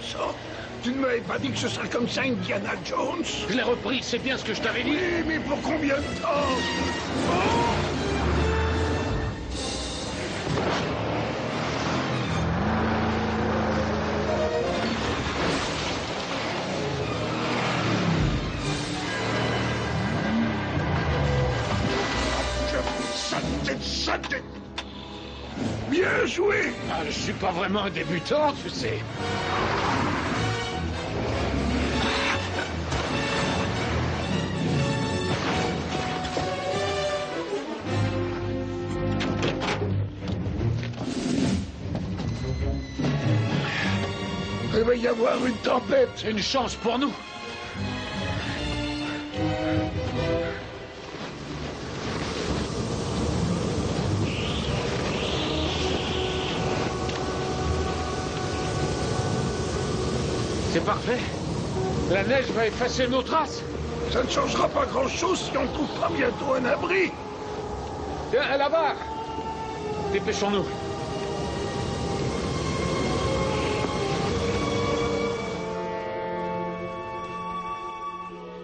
sang. Tu ne m'avais pas dit que ce serait comme ça, Indiana Jones? Je l'ai repris, c'est bien ce que je t'avais dit. Oui, mais pour combien de temps? Oh! Sale. Bien joué. Ah, je suis pas vraiment un débutant, tu sais. Il va y avoir une tempête. C'est une chance pour nous. C'est parfait. La neige va effacer nos traces. Ça ne changera pas grand-chose si on ne trouve pas bientôt un abri. Tiens, là-bas. Dépêchons-nous.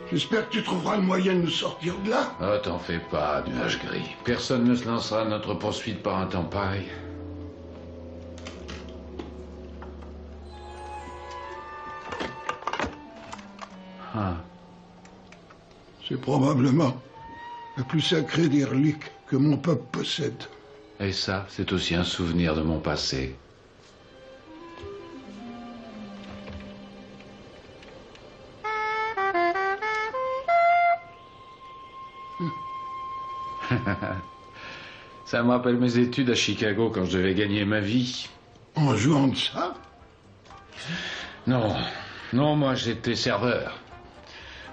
J'espère que tu trouveras le moyen de nous sortir de là. Oh, t'en fais pas, nuage gris. Personne ne se lancera à notre poursuite par un temps pareil. Ah. C'est probablement le plus sacré des reliques que mon peuple possède. Et ça, c'est aussi un souvenir de mon passé. Ça me rappelle mes études à Chicago quand je devais gagner ma vie. En jouant de ça? Non, moi j'étais serveur.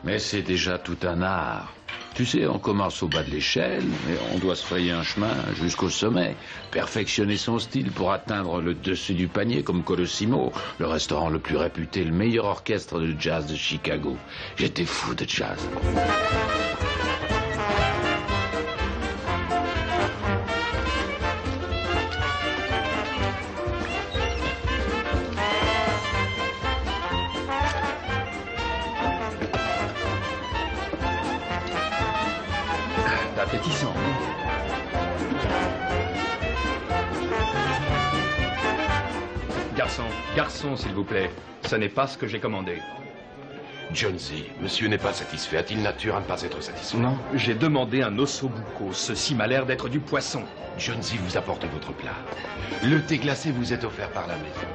Mais c'est déjà tout un art. Tu sais, on commence au bas de l'échelle, et on doit se frayer un chemin jusqu'au sommet. Perfectionner son style pour atteindre le dessus du panier comme Colosimo, le restaurant le plus réputé, le meilleur orchestre de jazz de Chicago. J'étais fou de jazz. Appétissant. Garçon, s'il vous plaît. Ce n'est pas ce que j'ai commandé. Jonesy, monsieur n'est pas satisfait. A-t-il nature à ne pas être satisfait? Non, j'ai demandé un ossobuco. Ceci m'a l'air d'être du poisson. Jonesy vous apporte votre plat. Le thé glacé vous est offert par la maison.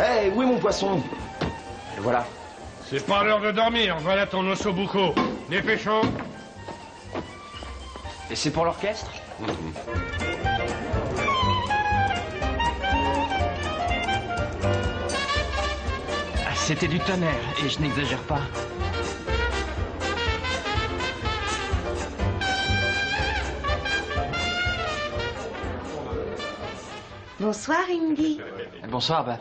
Hey, où est mon poisson? Et voilà. C'est pas l'heure de dormir. Voilà ton ossobuco. Dépêchons. Et c'est pour l'orchestre? C'était du tonnerre, et je n'exagère pas. Bonsoir, Indy. Bonsoir, Babs.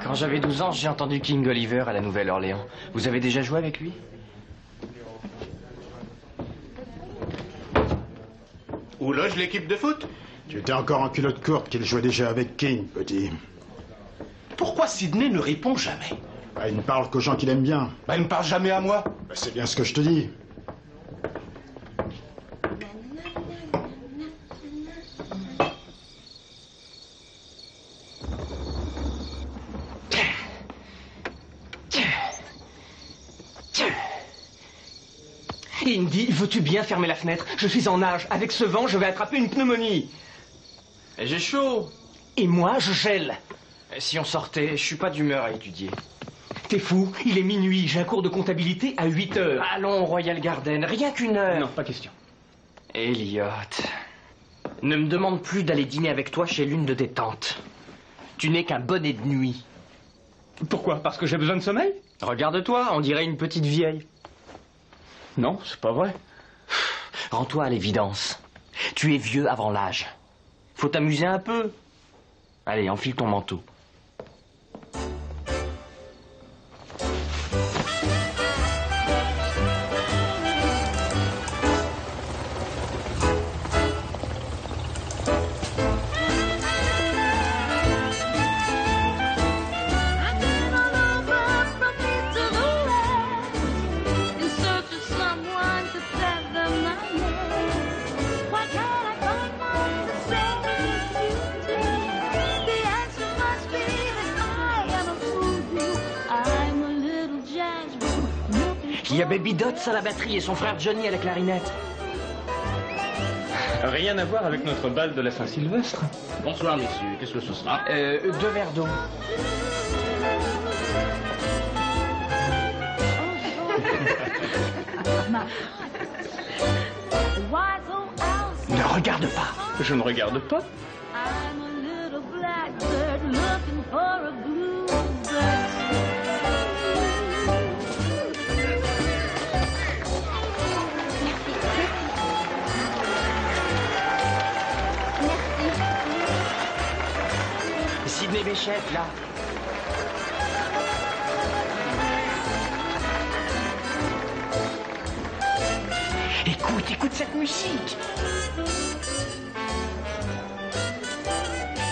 Quand j'avais 12 ans, j'ai entendu King Oliver à la Nouvelle-Orléans. Vous avez déjà joué avec lui? Où loge l'équipe de foot? Tu étais encore en culotte courte qu'il jouait déjà avec King, petit. Pourquoi Sidney ne répond jamais? Bah, il ne parle qu'aux gens qu'il aime bien. Il ne parle jamais à moi. Bah, c'est bien ce que je te dis. Indy, veux-tu bien fermer la fenêtre? Je suis en nage. Avec ce vent, je vais attraper une pneumonie. Et j'ai chaud. Et moi, je gèle. Et si on sortait, je suis pas d'humeur à étudier. T'es fou? Il est minuit. J'ai un cours de comptabilité à 8 heures. Allons au Royal Garden. Rien qu'une heure. Non, pas question. Elliot, ne me demande plus d'aller dîner avec toi chez l'une de tes tantes. Tu n'es qu'un bonnet de nuit. Pourquoi? Parce que j'ai besoin de sommeil? Regarde-toi, on dirait une petite vieille. Non, c'est pas vrai. Rends-toi à l'évidence. Tu es vieux avant l'âge. Faut t'amuser un peu. Allez, enfile ton manteau. Il y a Baby Dots à la batterie et son frère Johnny à la clarinette. Rien à voir avec notre bal de la Saint-Sylvestre. Bonsoir, messieurs. Qu'est-ce que ce sera? 2 verres d'eau. Ne regarde pas. Je ne regarde pas. Sidney Bechet, là. Écoute cette musique.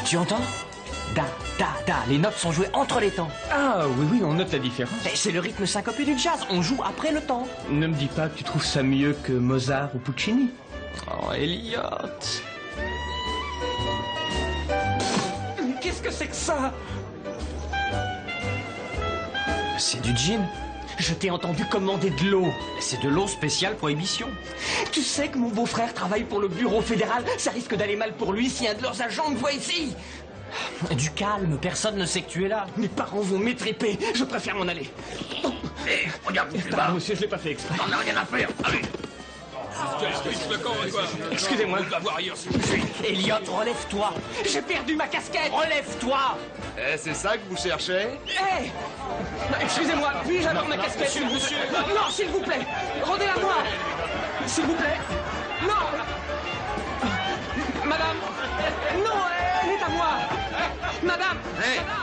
Tu entends? Da, da, da. Les notes sont jouées entre les temps. Ah, oui, on note la différence. C'est le rythme syncopé du jazz. On joue après le temps. Ne me dis pas que tu trouves ça mieux que Mozart ou Puccini. Oh, Elliot. Qu'est-ce que c'est que ça? C'est du gin. Je t'ai entendu commander de l'eau. C'est de l'eau spéciale prohibition. Tu sais que mon beau-frère travaille pour le bureau fédéral. Ça risque d'aller mal pour lui si un de leurs agents me voit ici. Du calme, personne ne sait que tu es là. Mes parents vont m'étriper. Je préfère m'en aller. Hé, regarde, là. Monsieur, je l'ai pas fait exprès. T'en as rien à faire. Allez. Excusez-moi. Elliot, relève-toi. J'ai perdu ma casquette. Relève-toi. C'est ça que vous cherchez? Hé! Excusez-moi, puis-je avoir ma casquette, monsieur? Non, s'il vous plaît. Rendez-la moi. S'il vous plaît. Non. Madame. Non, elle est à moi. Madame.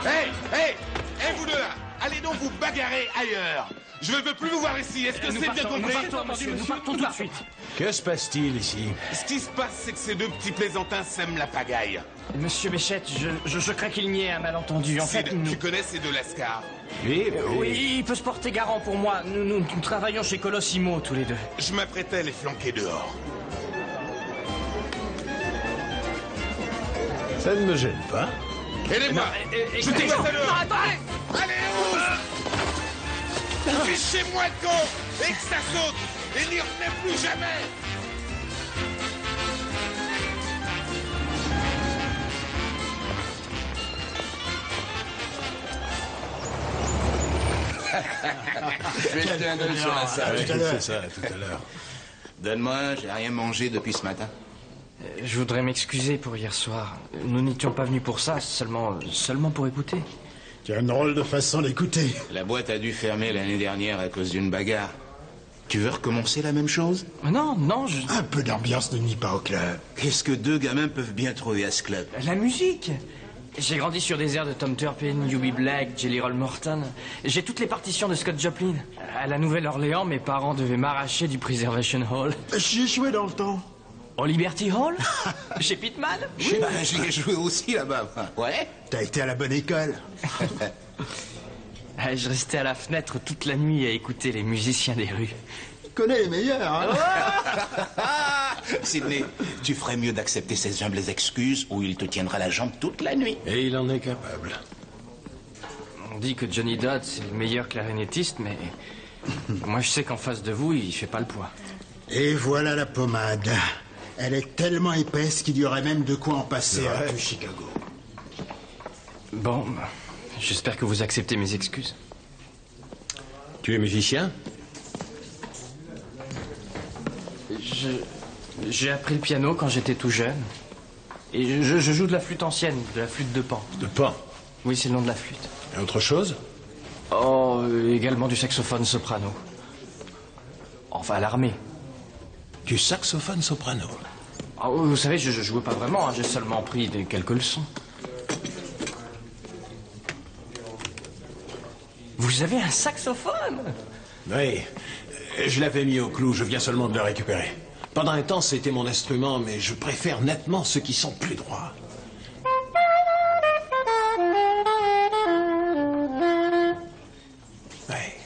Hé, vous deux là, allez donc vous bagarrer ailleurs. Je ne veux plus vous voir ici, est-ce que c'est bien compris? Nous partons tout de suite. Que se passe-t-il ici? Ce qui se passe, c'est que ces deux petits plaisantins sèment la pagaille. Monsieur Béchette, je crains qu'il n'y ait un malentendu. En fait, Tu connais ces deux lascars? Oui, il peut se porter garant pour moi. Nous travaillons chez Colossimo, tous les deux. Je m'apprêtais à les flanquer dehors. Ça ne me gêne pas. Aidez-moi! Je te laisse à l'heure! Non, attendez! Allez, fichez-moi de con! Et que ça saute! Et n'y revenez plus jamais! Je vais jeter un œil sur la salle. C'est ça, tout à l'heure. Donne-moi, j'ai rien mangé depuis ce matin. Je voudrais m'excuser pour hier soir. Nous n'étions pas venus pour ça, seulement pour écouter. Tu as une drôle de façon d'écouter. La boîte a dû fermer l'année dernière à cause d'une bagarre. Tu veux recommencer la même chose? Non, Un peu d'ambiance ne nuit pas au club. Qu'est-ce que deux gamins peuvent bien trouver à ce club? La musique. J'ai grandi sur des airs de Tom Turpin, Eubie Black, Jelly Roll Morton. J'ai toutes les partitions de Scott Joplin. À la Nouvelle-Orléans, mes parents devaient m'arracher du Preservation Hall. J'y ai joué dans le temps. Au Liberty Hall? Chez Pittman? Oui, j'y ai joué aussi là-bas. Ouais? T'as été à la bonne école. Je restais à la fenêtre toute la nuit à écouter les musiciens des rues. Tu connais les meilleurs, hein? Sidney, tu ferais mieux d'accepter ces humbles excuses ou il te tiendra la jambe toute la nuit. Et il en est capable. On dit que Johnny Dodd, c'est le meilleur clarinettiste, mais... moi, je sais qu'en face de vous, il fait pas le poids. Et voilà la pommade. Elle est tellement épaisse qu'il y aurait même de quoi en passer à tout Chicago. Bon, j'espère que vous acceptez mes excuses. Tu es musicien? J'ai appris le piano quand j'étais tout jeune. Et je joue de la flûte ancienne, de la flûte de Pan. De Pan? Oui, c'est le nom de la flûte. Et autre chose? Oh, également du saxophone soprano. Enfin, à l'armée. Du saxophone soprano? Oh, vous savez, je jouais pas vraiment, hein, j'ai seulement pris quelques leçons. Vous avez un saxophone? Oui, je l'avais mis au clou, je viens seulement de le récupérer. Pendant un temps, c'était mon instrument, mais je préfère nettement ceux qui sont plus droits. Ouais.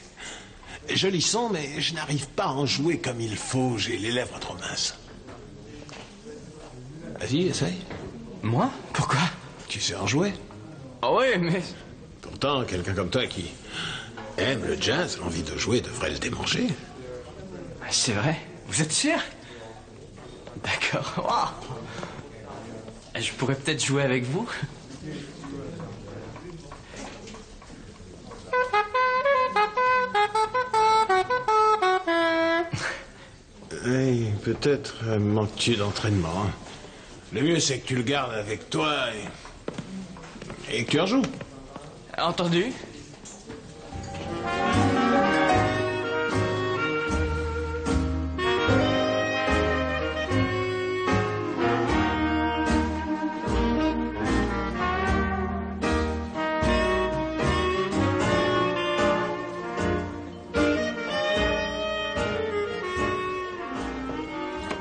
Joli son, mais je n'arrive pas à en jouer comme il faut, j'ai les lèvres trop minces. Vas-y, essaye. Moi? Pourquoi? Tu sais en jouer? Ah oui, mais... Pourtant, quelqu'un comme toi qui aime le jazz, l'envie de jouer devrait le démanger. C'est vrai? Vous êtes sûr? D'accord. Wow. Je pourrais peut-être jouer avec vous? Oui, peut-être manques-tu d'entraînement. Hein. Le mieux, c'est que tu le gardes avec toi et que tu en joues. Entendu?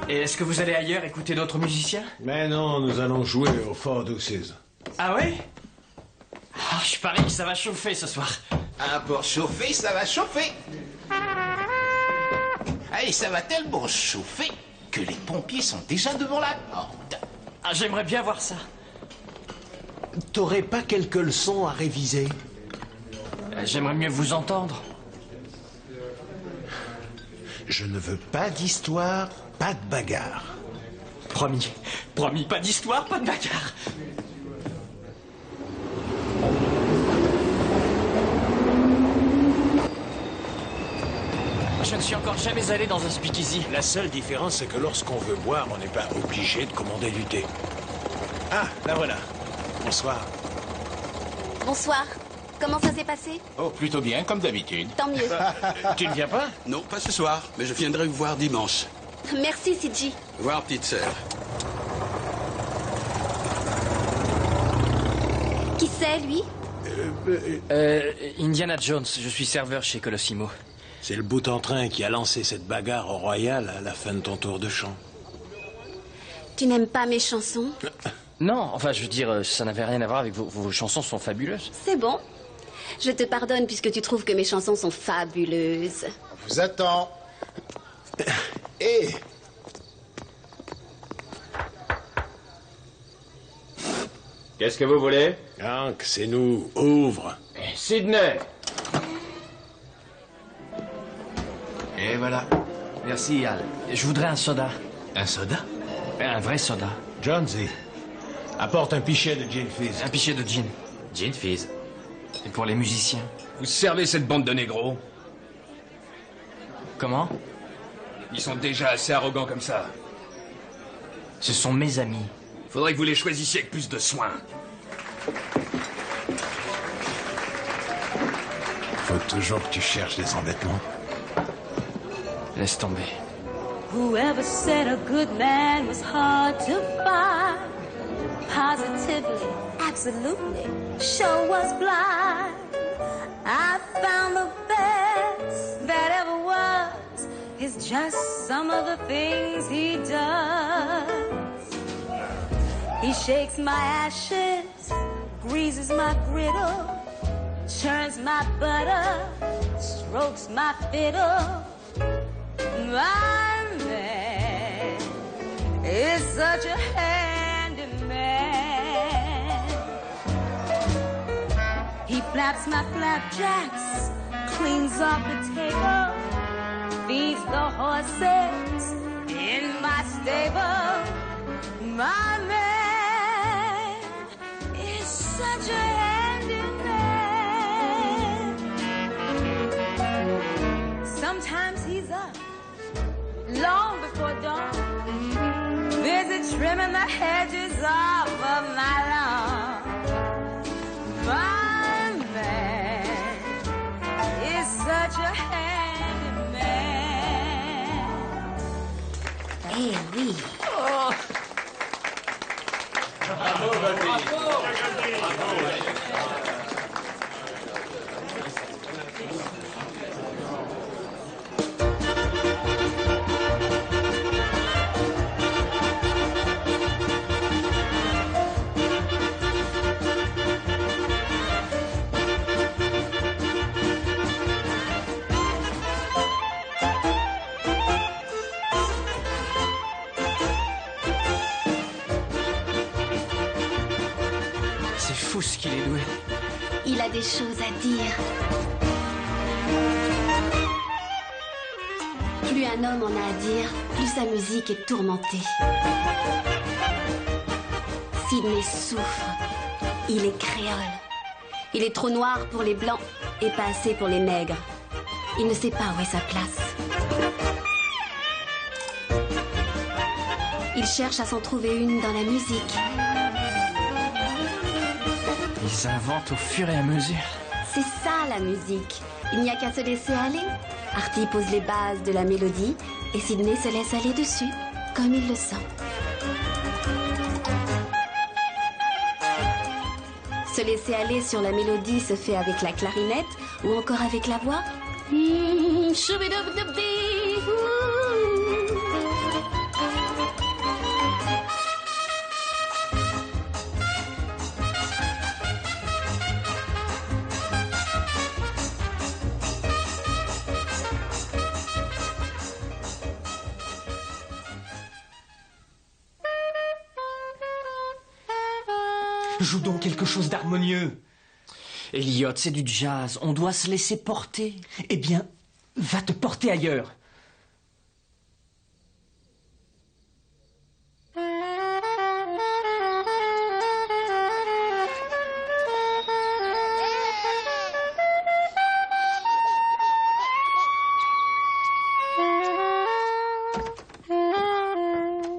Et est-ce que vous allez ailleurs écouter d'autres musiciens? Mais non, nous allons jouer au Four Deuces. Ah oui? Oh, je parie que ça va chauffer ce soir. Ah, pour chauffer, ça va chauffer. Ah, et ça va tellement chauffer que les pompiers sont déjà devant la porte. Ah, j'aimerais bien voir ça. T'aurais pas quelques leçons à réviser? J'aimerais mieux vous entendre. Je ne veux pas d'histoire, pas de bagarre. Promis. Promis, pas d'histoire, pas de bagarre. Je ne suis encore jamais allé dans un speakeasy. La seule différence, c'est que lorsqu'on veut boire, on n'est pas obligé de commander du thé. Ah, la voilà. Bonsoir. Bonsoir. Comment ça s'est passé? Oh, plutôt bien, comme d'habitude. Tant mieux. Tu ne viens pas? Non, pas ce soir, mais je viendrai vous voir dimanche. Merci, Sidji. Voir, petite sœur. Qui c'est, lui? Indiana Jones, je suis serveur chez Colossimo. C'est le bout en train qui a lancé cette bagarre au Royal à la fin de ton tour de chant. Tu n'aimes pas mes chansons? Non, enfin, je veux dire, ça n'avait rien à voir avec vos chansons sont fabuleuses. C'est bon. Je te pardonne puisque tu trouves que mes chansons sont fabuleuses. On vous attend. Hé! Qu'est-ce que vous voulez? Hank, c'est nous. Ouvre. Sydney! Et voilà. Merci, Al. Je voudrais un soda. Un soda? Un vrai soda. Jonesy, apporte un pichet de gin fizz. Un pichet de gin. Gin fizz. Et pour les musiciens. Vous servez cette bande de négros? Comment? Ils sont déjà assez arrogants comme ça. Ce sont mes amis. Faudrait que vous les choisissiez avec plus de soin. Faut toujours que tu cherches des embêtements. Laisse tomber. Whoever said a good man was hard to find? Positively, absolutely, sure was blind. I found the best that ever was is just some of the things he does. He shakes my ashes, greases my griddle, churns my butter, strokes my fiddle. My man is such a handy man. He flaps my flapjacks, cleans off the table, feeds the horses in my stable. My man is such a handy man. Sometimes he's up long before dawn, busy trimming the hedges off of my lawn. My man is such a handy man. Eh oui. Oh. Bravo, bravo. C'est fou ce qu'il est doué. Il a des choses à dire. Plus un homme en a à dire, plus sa musique est tourmentée. Sidney souffre. Il est créole. Il est trop noir pour les blancs et pas assez pour les nègres. Il ne sait pas où est sa place. Il cherche à s'en trouver une dans la musique. Ils inventent au fur et à mesure. C'est ça la musique. Il n'y a qu'à se laisser aller. Artie pose les bases de la mélodie et Sidney se laisse aller dessus, comme il le sent. Se laisser aller sur la mélodie se fait avec la clarinette ou encore avec la voix. Joue donc quelque chose d'harmonieux. Elliot, c'est du jazz. On doit se laisser porter. Eh bien, va te porter ailleurs.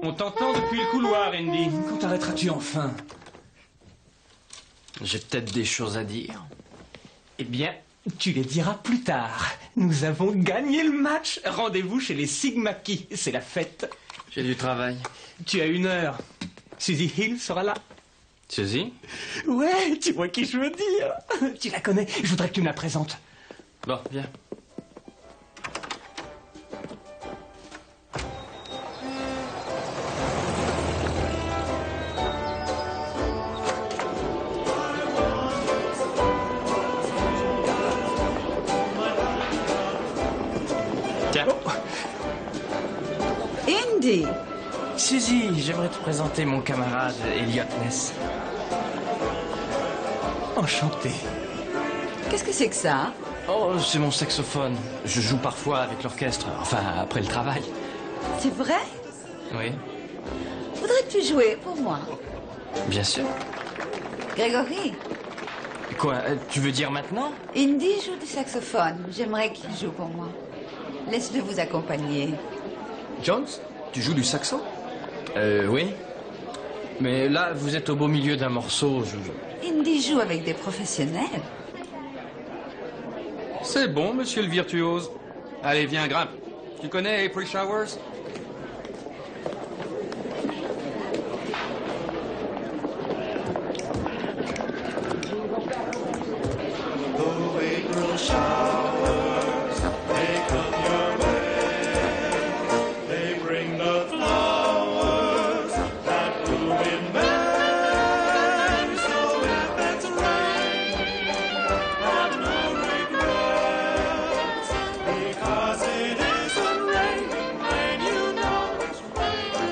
On t'entend depuis le couloir, Andy. Quand arrêteras-tu enfin? J'ai peut-être des choses à dire. Eh bien, tu les diras plus tard. Nous avons gagné le match. Rendez-vous chez les Sigma Chi. C'est la fête. J'ai du travail. Tu as 1 heure. Suzy Hill sera là. Suzy? Ouais, tu vois qui je veux dire. Tu la connais. Je voudrais que tu me la présentes. Bon, viens. Andy! Suzy, j'aimerais te présenter mon camarade Elliot Ness. Enchanté. Qu'est-ce que c'est que ça? Oh, c'est mon saxophone. Je joue parfois avec l'orchestre, enfin après le travail. C'est vrai? Oui. Voudrais-tu jouer pour moi? Bien sûr. Grégory? Quoi, tu veux dire maintenant? Indy joue du saxophone. J'aimerais qu'il joue pour moi. Laisse-le vous accompagner. Jones, tu joues du saxo? Oui. Mais là, vous êtes au beau milieu d'un morceau. Indy joue avec des professionnels. C'est bon, monsieur le virtuose. Allez, viens, grimpe. Tu connais April Showers?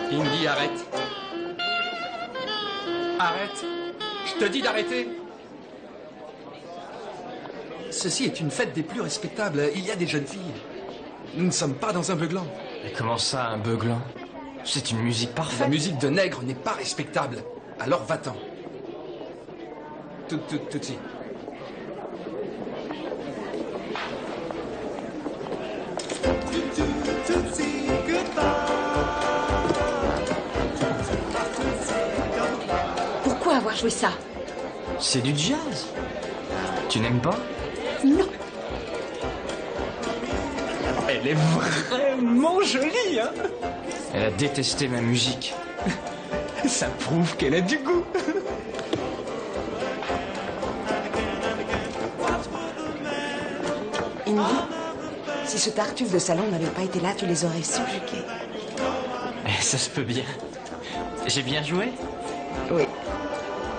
Indy, arrête. Arrête. Je te dis d'arrêter. Ceci est une fête des plus respectables. Il y a des jeunes filles. Nous ne sommes pas dans un beuglant. Mais comment ça, un beuglant? C'est une musique parfaite. La musique de nègre n'est pas respectable. Alors va-t'en. Tout de suite. Pourquoi avoir joué ça? C'est du jazz. Tu n'aimes pas? Non. Elle est vraiment jolie, hein? Elle a détesté ma musique. Ça prouve qu'elle a du goût. Indy, si ce tartuffe de salon n'avait pas été là, tu les aurais subjugués. Ça se peut bien. J'ai bien joué? Oui.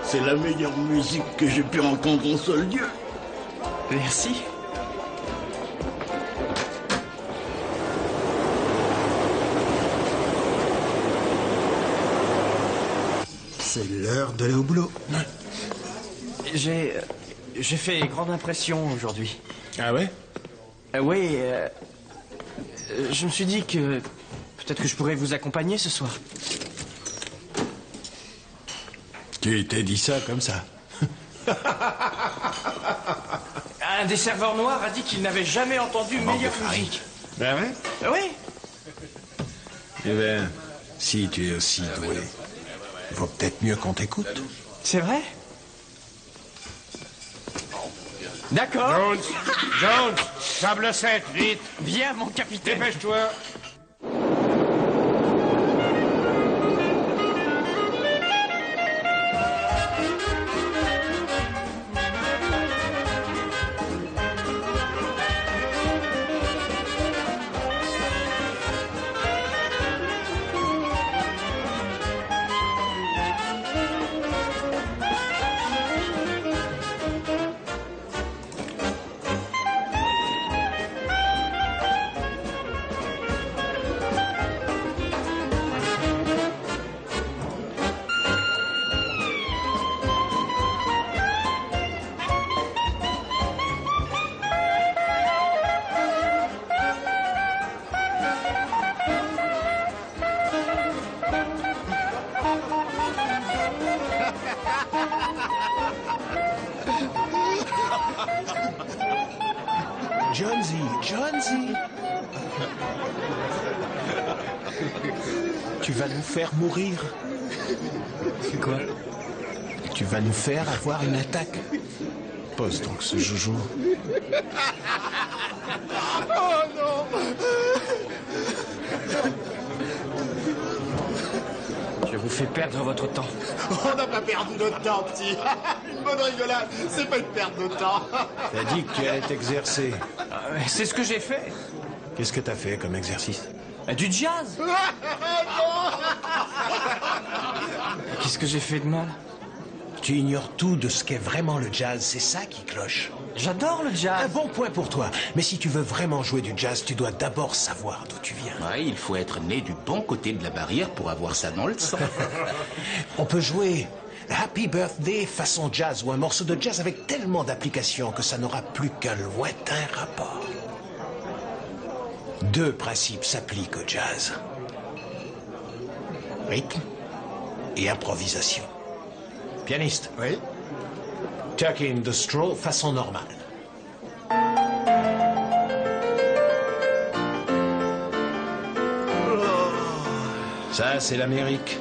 C'est la meilleure musique que j'ai pu entendre en seul Dieu. Merci. C'est l'heure d'aller au boulot. J'ai fait grande impression aujourd'hui. Ah ouais? Oui. Je me suis dit que peut-être que je pourrais vous accompagner ce soir. Tu t'es dit ça comme ça? Un des serveurs noirs a dit qu'il n'avait jamais entendu meilleure musique. Ben ouais? Oui. Eh bien, si tu es aussi doué, il vaut peut-être mieux qu'on t'écoute. C'est vrai? D'accord. Jones, sable 7, vite. Viens, mon capitaine. Dépêche-toi. Jonesy. Tu vas nous faire mourir. C'est quoi? Tu vas nous faire avoir une attaque. Pose donc ce joujou. Oh non! Je vous fais perdre votre temps. On n'a pas perdu notre temps, petit. Une bonne rigolade, c'est pas une perte de temps. T'as dit que tu allais t'exercer. C'est ce que j'ai fait. Qu'est-ce que t'as fait comme exercice? Du jazz. Qu'est-ce que j'ai fait de mal? Tu ignores tout de ce qu'est vraiment le jazz, c'est ça qui cloche. J'adore le jazz. Un bon point pour toi. Mais si tu veux vraiment jouer du jazz, tu dois d'abord savoir d'où tu viens. Ouais, il faut être né du bon côté de la barrière pour avoir ça dans le sang. On peut jouer Happy Birthday façon jazz ou un morceau de jazz avec tellement d'applications que ça n'aura plus qu'un lointain rapport. Deux principes s'appliquent au jazz. Rythme et improvisation. Pianiste. Oui. Tuck in the straw façon normale. Ça, c'est l'Amérique.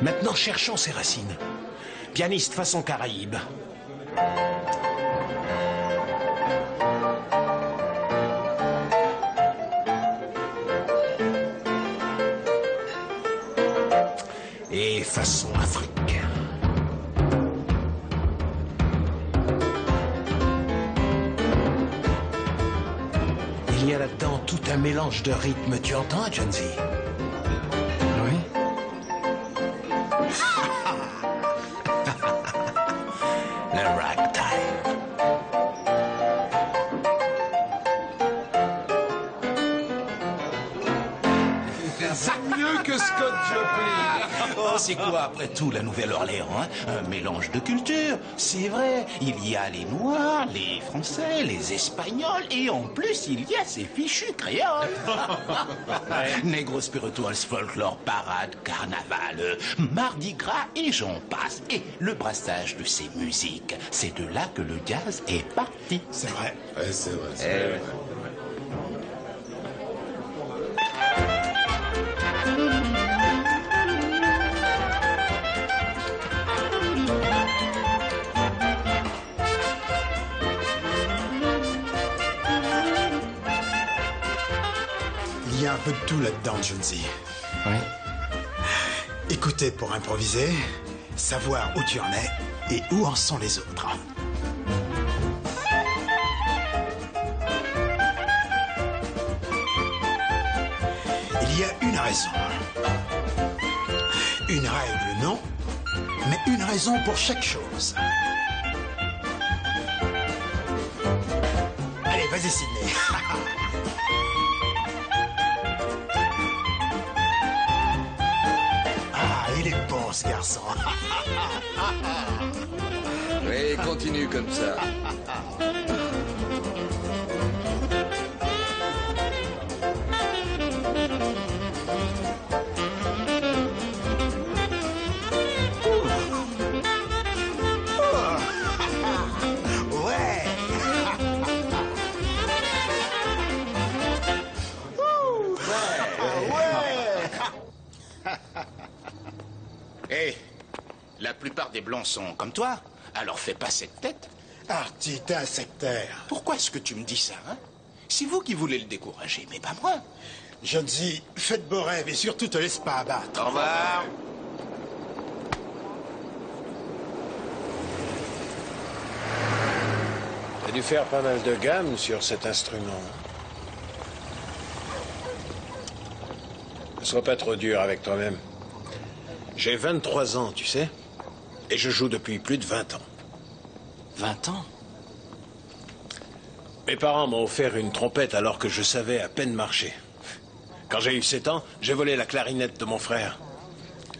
Maintenant, cherchons ses racines. Pianiste façon Caraïbe. Et façon Afrique. Il y a là-dedans tout un mélange de rythmes. Tu entends, Jonesy? Oui. Le ragtime. C'est mieux que Scott Joplin. Oh, c'est quoi, après tout, la Nouvelle-Orléans, hein? Un mélange de cultures. C'est vrai, il y a les Noirs, les Français, les Espagnols, et en plus, il y a ces fichus créoles. Negro spirituals, folklore, parade, carnaval, mardi gras, et j'en passe. Et le brassage de ces musiques, c'est de là que le jazz est parti. C'est vrai. Ouais, c'est vrai. Il y a un peu de tout là-dedans, Jonesy. Oui. Écouter pour improviser, savoir où tu en es et où en sont les autres. Il y a une raison. Une règle, non, mais une raison pour chaque chose. Allez, vas-y, Sydney. Ah, il est bon, ce garçon. Oui, continue comme ça. La plupart des Blancs sont comme toi. Alors fais pas cette tête. Artie, t'es un sectaire. Pourquoi est-ce que tu me dis ça, hein? C'est vous qui voulez le décourager, mais pas moi. Jonesy, fais de beaux rêves et surtout te laisse pas abattre. Au revoir. T'as dû faire pas mal de gamme sur cet instrument. Ne sois pas trop dur avec toi-même. J'ai 23 ans, tu sais, et je joue depuis plus de 20 ans. 20 ans? Mes parents m'ont offert une trompette alors que je savais à peine marcher. Quand j'ai eu 7 ans, j'ai volé la clarinette de mon frère.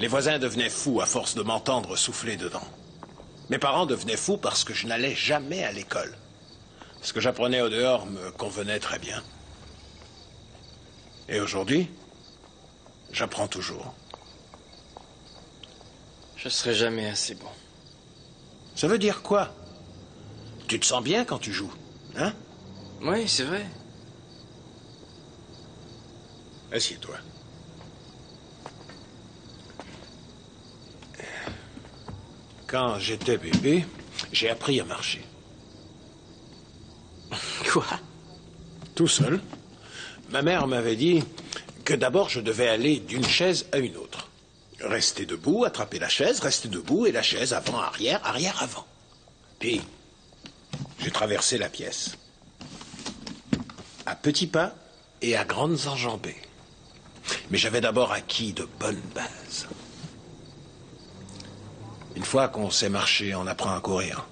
Les voisins devenaient fous à force de m'entendre souffler dedans. Mes parents devenaient fous parce que je n'allais jamais à l'école. Ce que j'apprenais au dehors me convenait très bien. Et aujourd'hui, j'apprends toujours. Je serai jamais assez bon. Ça veut dire quoi? Tu te sens bien quand tu joues, hein? Oui, c'est vrai. Assieds-toi. Quand j'étais bébé, j'ai appris à marcher. Quoi? Tout seul. Ma mère m'avait dit que d'abord je devais aller d'une chaise à une autre. Rester debout, attraper la chaise, rester debout et la chaise avant, arrière, arrière, avant. Puis, j'ai traversé la pièce. À petits pas et à grandes enjambées. Mais j'avais d'abord acquis de bonnes bases. Une fois qu'on sait marcher, on apprend à courir.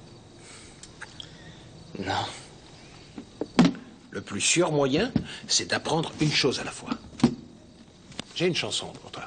Non. Le plus sûr moyen, c'est d'apprendre une chose à la fois. J'ai une chanson pour toi.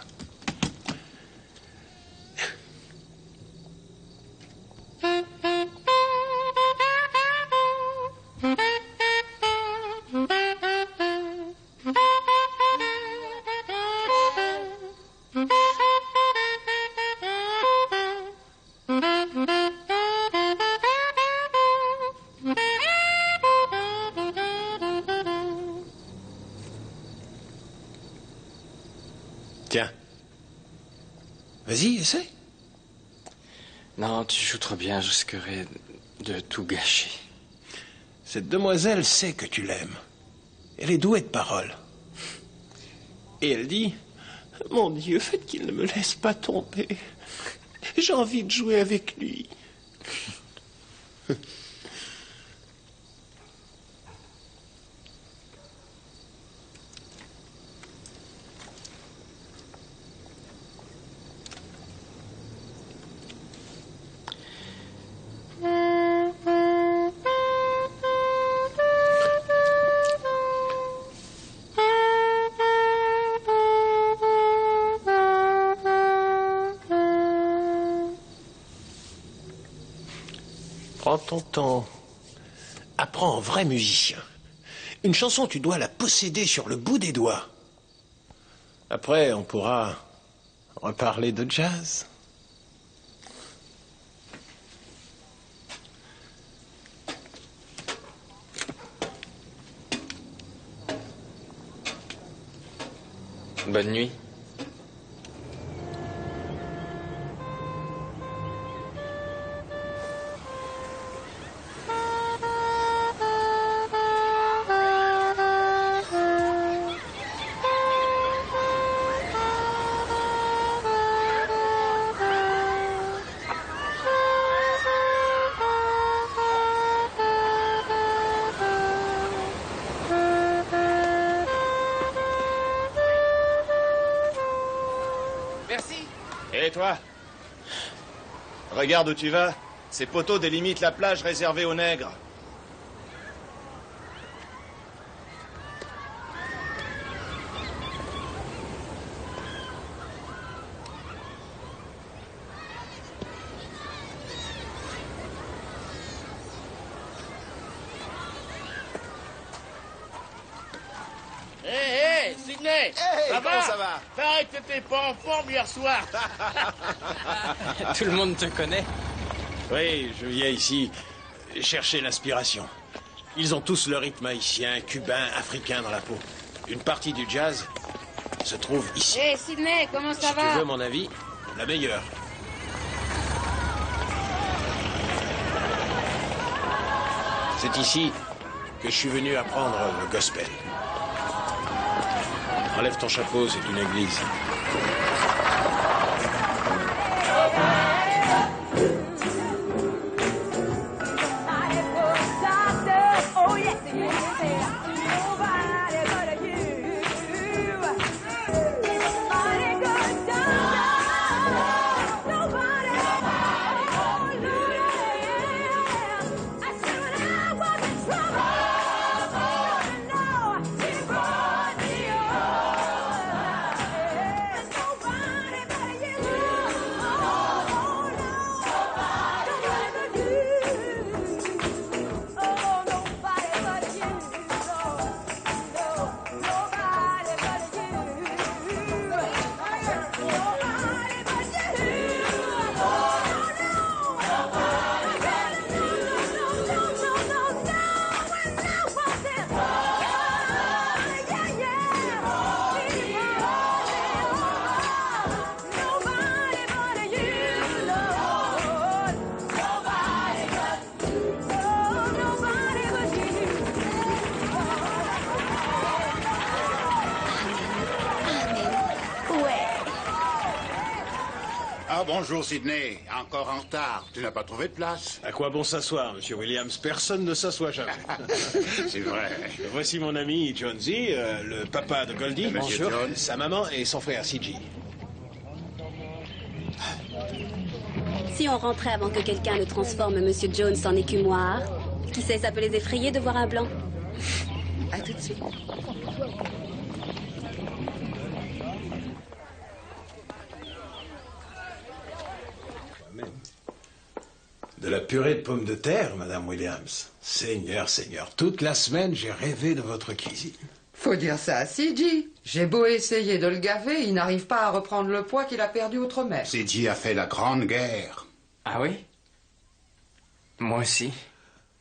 Tiens. Vas-y, essaie. Non, tu joues trop bien, je risquerais de tout gâcher. Cette demoiselle sait que tu l'aimes. Elle est douée de paroles. Et elle dit, mon Dieu, faites qu'il ne me laisse pas tomber. J'ai envie de jouer avec lui. Prends ton temps. Apprends en vrai musicien. Une chanson, tu dois la posséder sur le bout des doigts. Après, on pourra reparler de jazz. Bonne nuit. Et toi? Regarde où tu vas. Ces poteaux délimitent la plage réservée aux nègres. Hé, Sidney! Comment ça va? Pareil que t'étais pas en forme hier soir. Tout le monde te connaît. Oui, je viens ici chercher l'inspiration. Ils ont tous le rythme haïtien, cubain, africain dans la peau. Une partie du jazz se trouve ici. Hé, Sidney, comment ça va? Si tu veux mon avis, la meilleure. C'est ici que je suis venu apprendre le gospel. Enlève ton chapeau, c'est une église. Bonjour Sidney, encore en retard. Tu n'as pas trouvé de place. À quoi bon s'asseoir, Monsieur Williams? Personne ne s'assoit jamais. C'est vrai. Voici mon ami Jonesy, le papa de Goldie. Monsieur Jones. Sa maman et son frère CG. Si on rentrait avant que quelqu'un ne transforme Monsieur Jones en écumoire, qui sait, ça peut les effrayer de voir un blanc. À tout de suite. De la purée de pommes de terre, Madame Williams. Seigneur, Seigneur, toute la semaine, j'ai rêvé de votre cuisine. Faut dire ça à CG. J'ai beau essayer de le gaver, il n'arrive pas à reprendre le poids qu'il a perdu outre-mer. CG a fait la Grande Guerre. Ah oui? Moi aussi.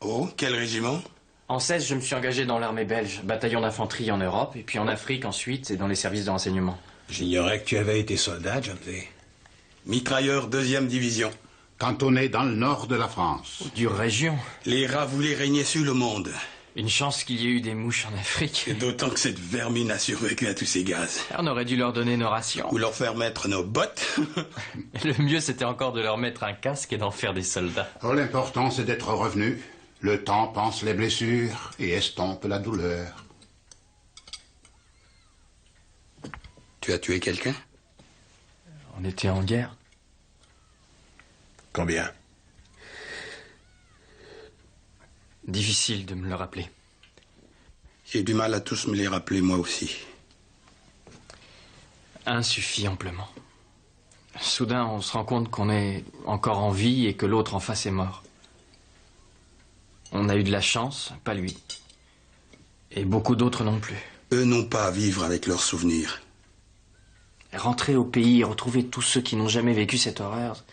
Oh, quel régiment? En 16, je me suis engagé dans l'armée belge, bataillon d'infanterie en Europe, et puis en Afrique ensuite, et dans les services de renseignement. J'ignorais que tu avais été soldat, John V. Mitrailleur 2e division. Cantonné dans le nord de la France. Dure région. Les rats voulaient régner sur le monde. Une chance qu'il y ait eu des mouches en Afrique. Et d'autant que cette vermine a survécu à tous ces gaz. On aurait dû leur donner nos rations. Ou leur faire mettre nos bottes. Le mieux, c'était encore de leur mettre un casque et d'en faire des soldats. Oh, l'important, c'est d'être revenu. Le temps panse les blessures et estompe la douleur. Tu as tué quelqu'un? On était en guerre. Combien? Difficile de me le rappeler. J'ai du mal à tous me les rappeler, moi aussi. Un suffit amplement. Soudain, on se rend compte qu'on est encore en vie et que l'autre en face est mort. On a eu de la chance, pas lui. Et beaucoup d'autres non plus. Eux n'ont pas à vivre avec leurs souvenirs. Rentrer au pays et retrouver tous ceux qui n'ont jamais vécu cette horreur...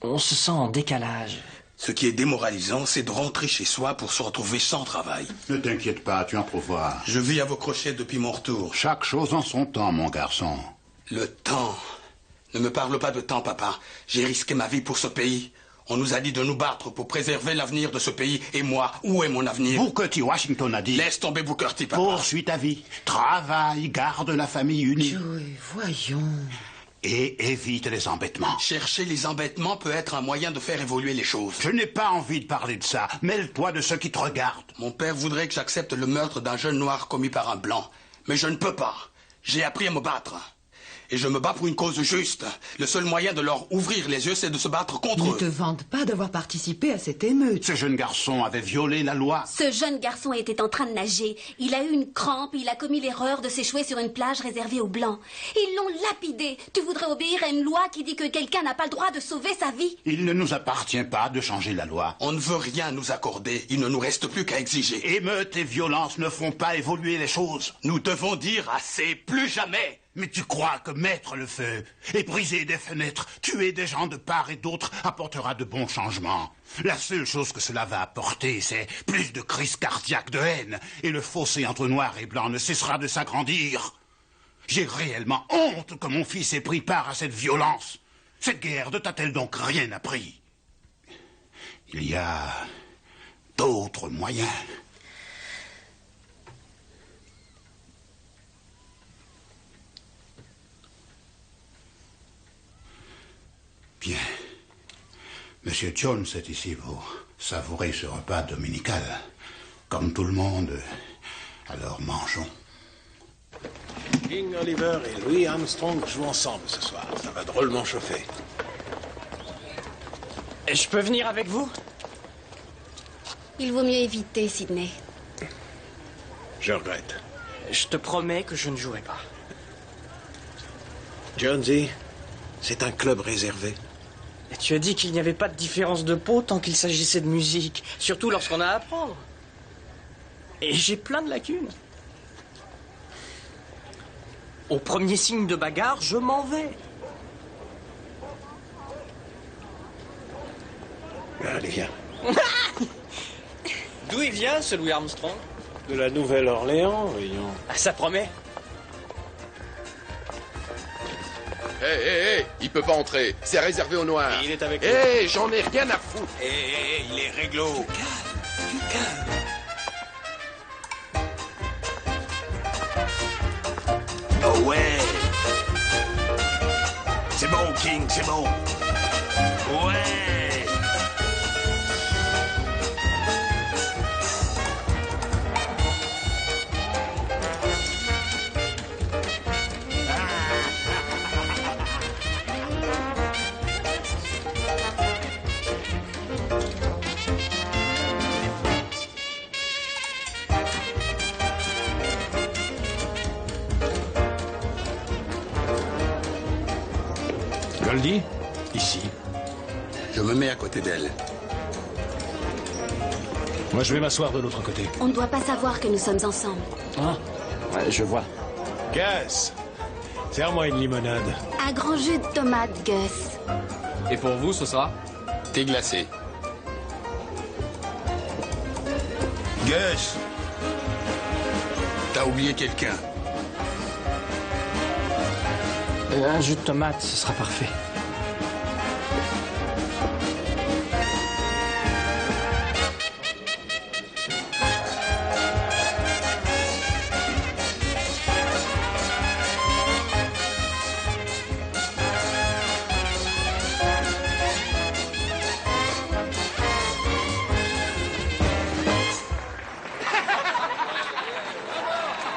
On se sent en décalage. Ce qui est démoralisant, c'est de rentrer chez soi pour se retrouver sans travail. Ne t'inquiète pas, tu en trouveras. Je vis à vos crochets depuis mon retour. Chaque chose en son temps, mon garçon. Le temps. Ne me parle pas de temps, papa. J'ai risqué ma vie pour ce pays. On nous a dit de nous battre pour préserver l'avenir de ce pays. Et moi, où est mon avenir? Booker T. Washington a dit... Laisse tomber Booker T, papa. Poursuis ta vie. Travaille, garde la famille unie. Joey, voyons... Et évite les embêtements. Chercher les embêtements peut être un moyen de faire évoluer les choses. Je n'ai pas envie de parler de ça. Mêle-toi de ceux qui te regardent. Mon père voudrait que j'accepte le meurtre d'un jeune noir commis par un blanc. Mais je ne peux pas. J'ai appris à me battre. Et je me bats pour une cause juste. Le seul moyen de leur ouvrir les yeux, c'est de se battre contre eux. Ne te vante pas d'avoir participé à cette émeute. Ce jeune garçon avait violé la loi. Ce jeune garçon était en train de nager. Il a eu une crampe et il a commis l'erreur de s'échouer sur une plage réservée aux Blancs. Ils l'ont lapidé. Tu voudrais obéir à une loi qui dit que quelqu'un n'a pas le droit de sauver sa vie? Il ne nous appartient pas de changer la loi. On ne veut rien nous accorder. Il ne nous reste plus qu'à exiger. Émeutes et violences ne font pas évoluer les choses. Nous devons dire assez, plus jamais. Mais tu crois que mettre le feu et briser des fenêtres, tuer des gens de part et d'autre apportera de bons changements? La seule chose que cela va apporter, c'est plus de crises cardiaques, de haine, et le fossé entre noir et blanc ne cessera de s'agrandir. J'ai réellement honte que mon fils ait pris part à cette violence. Cette guerre ne t'a-t-elle donc rien appris? Il y a d'autres moyens. Bien. Monsieur Jones est ici pour savourer ce repas dominical. Comme tout le monde, alors mangeons. King Oliver et Louis Armstrong jouent ensemble ce soir. Ça va drôlement chauffer. Et je peux venir avec vous? Il vaut mieux éviter, Sidney. Je regrette. Je te promets que je ne jouerai pas. Jonesy, c'est un club réservé. Et tu as dit qu'il n'y avait pas de différence de peau tant qu'il s'agissait de musique, surtout lorsqu'on a à apprendre. Et j'ai plein de lacunes. Au premier signe de bagarre, je m'en vais. Allez, viens. D'où il vient, ce Louis Armstrong? De la Nouvelle-Orléans, voyons. Ah, ça promet. Hé, il peut pas entrer. C'est réservé aux Noirs. Il est avec nous. J'en ai rien à foutre. Il est réglo. Du calme. Oh ouais. C'est bon, King, c'est bon. Ouais. Goldie, ici. Je me mets à côté d'elle. Moi, je vais m'asseoir de l'autre côté. On ne doit pas savoir que nous sommes ensemble. Ah, ouais, je vois. Gus, serre-moi une limonade. Un grand jus de tomate, Gus. Et pour vous, ce sera? Thé glacé. Gus, t'as oublié quelqu'un. Un jus de tomate, ce sera parfait.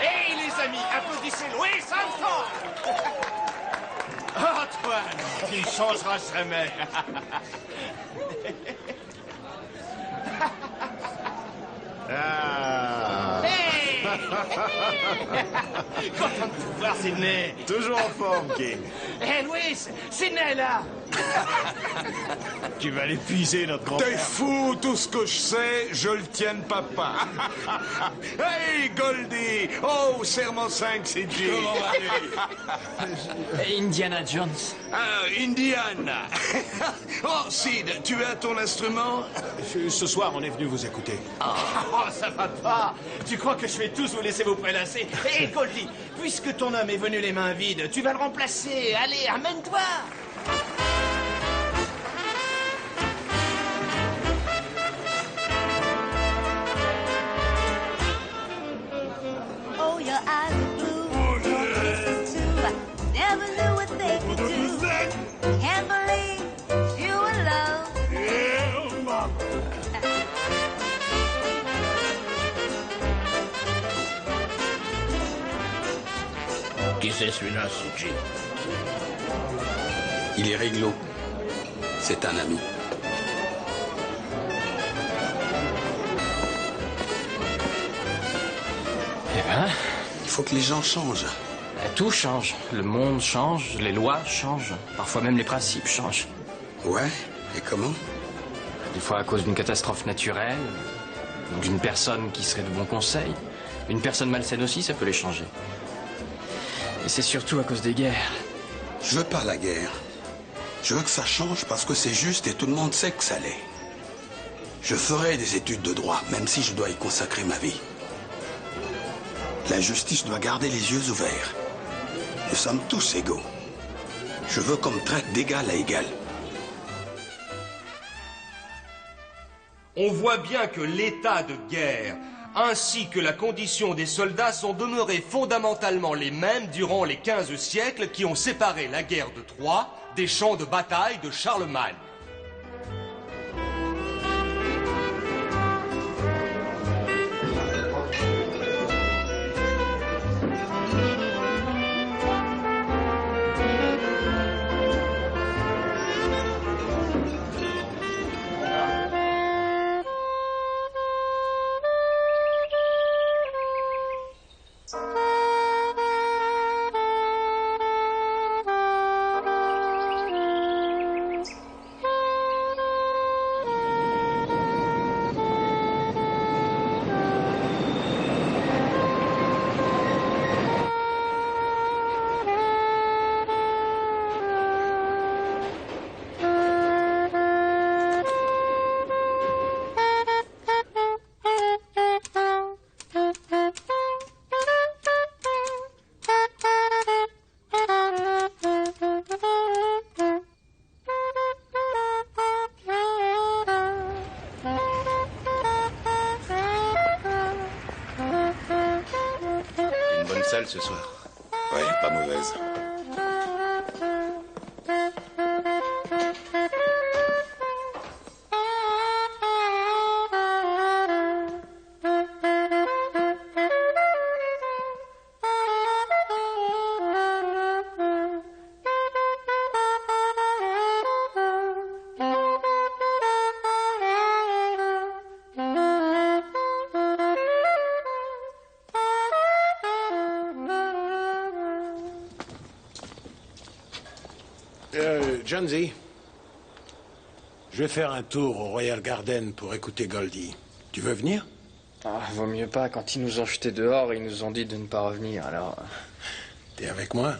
Hey les amis, applaudissez Louis Armstrong. Antoine, tu ne changeras jamais. Hey. Content de te voir, Sidney. Toujours en forme, King. Hé, Louis, Sidney, là. Tu vas l'épuiser, notre grand-père. T'es fou, tout ce que je sais, je le tiens de papa. Hey, Goldie. Oh, serment 5, c'est G. Indiana Jones. Ah, Indiana. Oh, Sid, tu as ton instrument? Ce soir, on est venu vous écouter. Oh, ça va pas. Tu crois que je vais tous vous laisser vous prélasser? Hé, Goldie, puisque ton homme est venu les mains vides, tu vas le remplacer. Allez, amène-toi. Oh, your eyes are blue. Your kisses too. I never knew what they could do. Can't believe you were love. Yeah, mama. Qui c'est celui-là, Suji? Il est réglo. C'est un ami. Eh ben, il faut que les gens changent. Tout change. Le monde change, les lois changent. Parfois même les principes changent. Ouais, et comment? Des fois à cause d'une catastrophe naturelle, ou d'une personne qui serait de bon conseil. Une personne malsaine aussi, ça peut les changer. Et c'est surtout à cause des guerres. Je veux pas la guerre. Je veux que ça change parce que c'est juste et tout le monde sait que ça l'est. Je ferai des études de droit, même si je dois y consacrer ma vie. La justice doit garder les yeux ouverts. Nous sommes tous égaux. Je veux qu'on me traite d'égal à égal. On voit bien que l'état de guerre ainsi que la condition des soldats sont demeurés fondamentalement les mêmes durant les 15 siècles qui ont séparé la guerre de Troie des champs de bataille de Charlemagne. Ce soir. Ouais, pas mauvaise. Jonesy, je vais faire un tour au Royal Garden pour écouter Goldie. Tu veux venir? Ah, vaut mieux pas. Quand ils nous ont jetés dehors, ils nous ont dit de ne pas revenir, alors... T'es avec moi?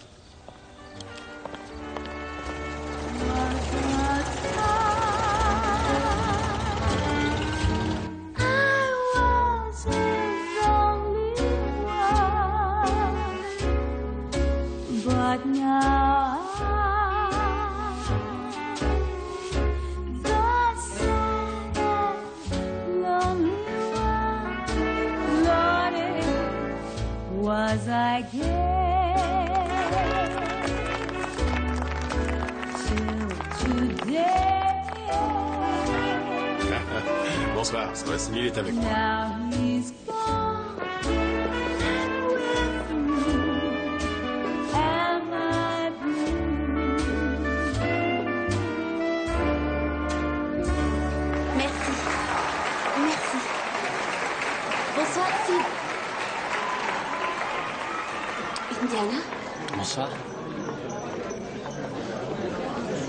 Was I gay till today? Bonsoir, ça va, Smil est avec moi. Now he's gone with me, am I blue? Merci. Merci. Bonsoir, Sid. Indiana? Bonsoir.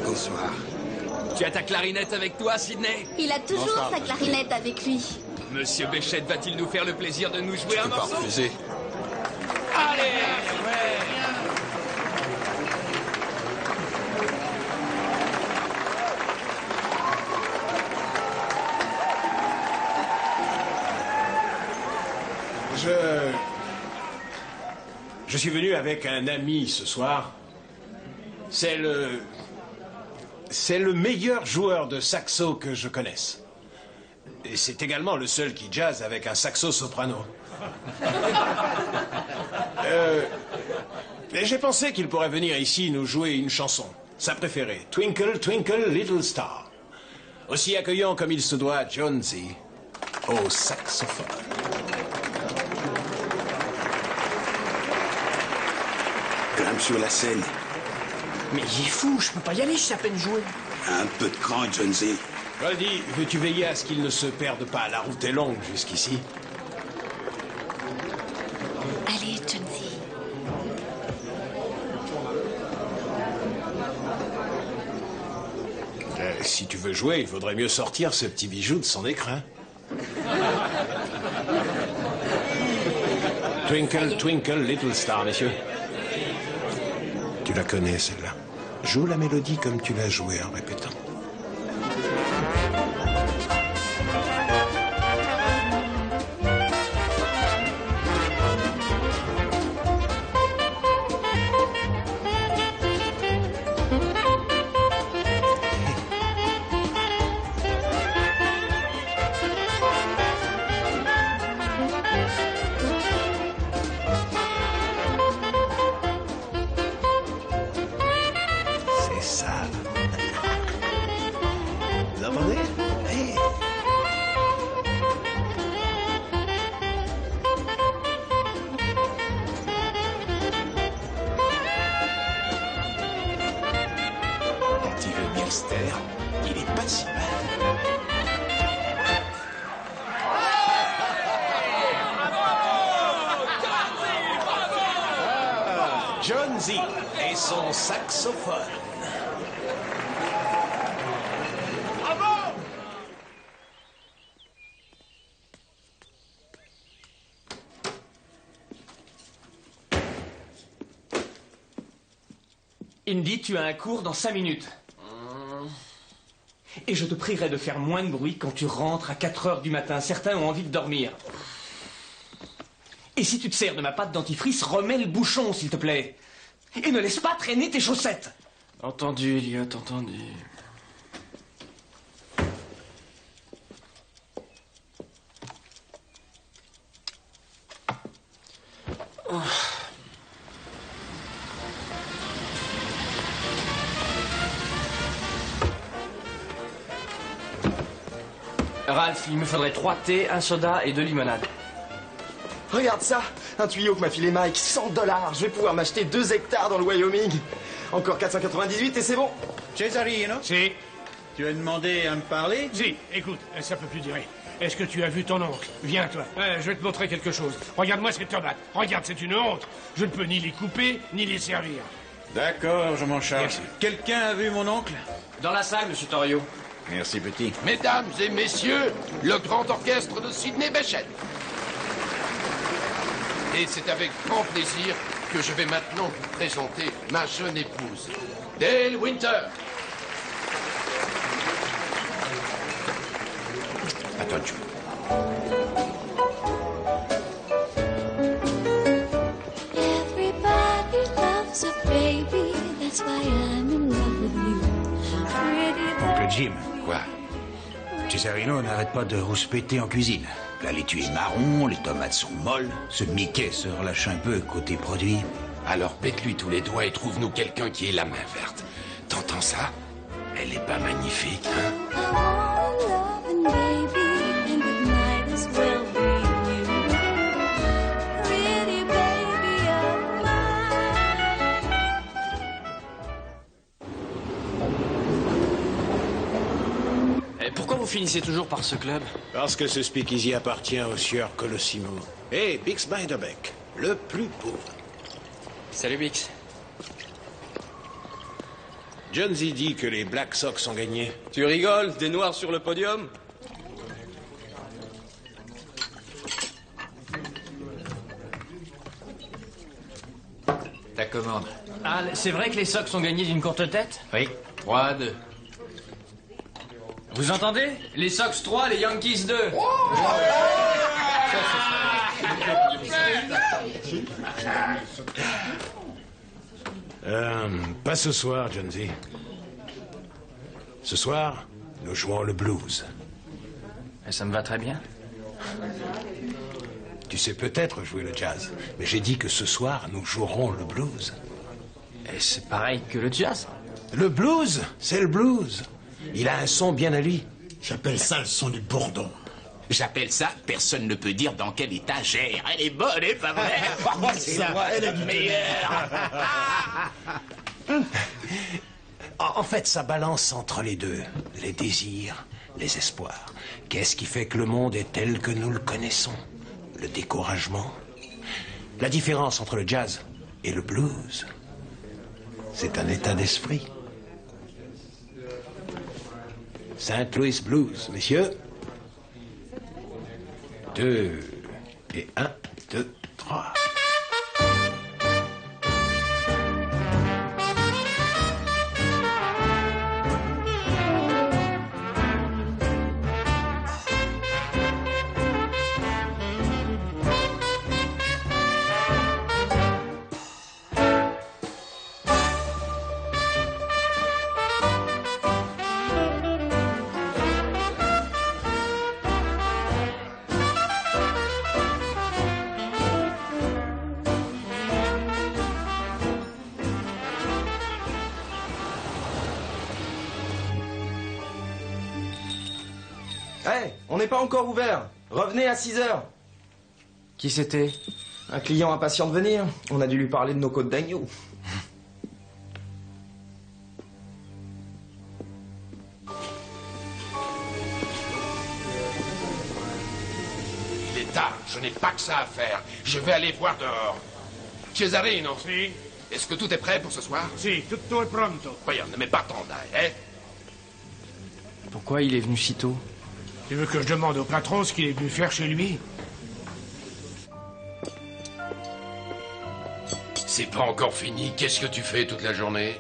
Bonsoir. Tu as ta clarinette avec toi, Sidney? Il a toujours Bonsoir, sa clarinette avec lui. Monsieur Béchette va-t-il nous faire le plaisir de nous jouer un morceau? Refuser. Allez, ouais. Je suis venu avec un ami ce soir. C'est le meilleur joueur de saxo que je connaisse. Et c'est également le seul qui jazz avec un saxo soprano. Et j'ai pensé qu'il pourrait venir ici nous jouer une chanson. Sa préférée, Twinkle, Twinkle, Little Star. Aussi accueillant comme il se doit, Jonesy, au saxophone. Grimpe sur la scène. Mais il est fou, je peux pas y aller, je sais à peine jouer. Un peu de cran, Jonesy. Goldie, veux-tu veiller à ce qu'il ne se perde pas? La route est longue jusqu'ici. Allez, Jonesy. Si tu veux jouer, il faudrait mieux sortir ce petit bijou de son écrin. Twinkle, twinkle, little star, messieurs. Tu la connais, celle-là. Joue la mélodie comme tu l'as jouée en répétant. gangster, il est pas si mal. John Z et son saxophone. Indy, tu as un cours dans 5 minutes. Et je te prierai de faire moins de bruit quand tu rentres à 4 heures du matin. Certains ont envie de dormir. Et si tu te sers de ma pâte dentifrice, remets le bouchon, s'il te plaît. Et ne laisse pas traîner tes chaussettes. Entendu, Elliot, entendu. Oh. Ralph, il me faudrait 3 thés, un soda et 2 limonades. Regarde ça, un tuyau que m'a filé Mike, $100. Je vais pouvoir m'acheter 2 hectares dans le Wyoming. Encore 498 et c'est bon. Cesarino? Si. Tu as demandé à me parler? Si, écoute, ça peut plus durer. Est-ce que tu as vu ton oncle? Viens, toi. Je vais te montrer quelque chose. Regarde-moi ces tomates. Regarde, c'est une honte. Je ne peux ni les couper, ni les servir. D'accord, je m'en charge. Merci. Quelqu'un a vu mon oncle? Dans la salle, monsieur Torrio. Merci, petit. Mesdames et messieurs, le grand orchestre de Sidney Bechet. Et c'est avec grand plaisir que je vais maintenant vous présenter ma jeune épouse, Dale Winter. Attends, tu... Everybody loves a baby, that's why I'm in love with you. Oncle Jim. Quoi? Cesarino n'arrête pas de rouspéter en cuisine. La laitue est marron, les tomates sont molles. Ce Mickey se relâche un peu côté produit. Alors pète-lui tous les doigts et trouve-nous quelqu'un qui ait la main verte. T'entends ça? Elle est pas magnifique, hein? Pourquoi vous finissez toujours par ce club? Parce que ce speakeasy appartient au sieur Colosimo. Et Bix Beiderbecke, le plus pauvre. Salut, Bix. John Z dit que les Black Sox ont gagné. Tu rigoles? Des noirs sur le podium? Ta commande. Al, c'est vrai que les Sox ont gagné d'une courte tête? Oui, 3-2. Vous entendez? Les Sox 3, les Yankees 2. Pas ce soir, John Z. Ce soir, nous jouons le blues. Et ça me va très bien. Tu sais peut-être jouer le jazz, mais j'ai dit que ce soir, nous jouerons le blues. Et c'est pareil que le jazz? Le blues, c'est le blues. Il a un son bien à lui. J'appelle ça le son du bourdon. J'appelle ça, personne ne peut dire dans quel état gère. Elle est bonne, et pas vrai? C'est vrai, elle est meilleure. En fait, ça balance entre les deux. Les désirs, les espoirs. Qu'est-ce qui fait que le monde est tel que nous le connaissons? Le découragement. La différence entre le jazz et le blues, c'est un état d'esprit. St. Louis Blues, messieurs. 2 et 1, 2, 3. Hey, on n'est pas encore ouvert. Revenez à 6 heures. Qui c'était? Un client impatient de venir. On a dû lui parler de nos côtes d'agneau. je n'ai pas que ça à faire. Je vais aller voir dehors. Cesarino. Si. Est-ce que tout est prêt pour ce soir? Si, tutto è pronto. Voyons, ne mets pas tant d'ail, hein? Pourquoi il est venu si tôt? Tu veux que je demande au patron ce qu'il est venu faire chez lui? C'est pas encore fini. Qu'est-ce que tu fais toute la journée?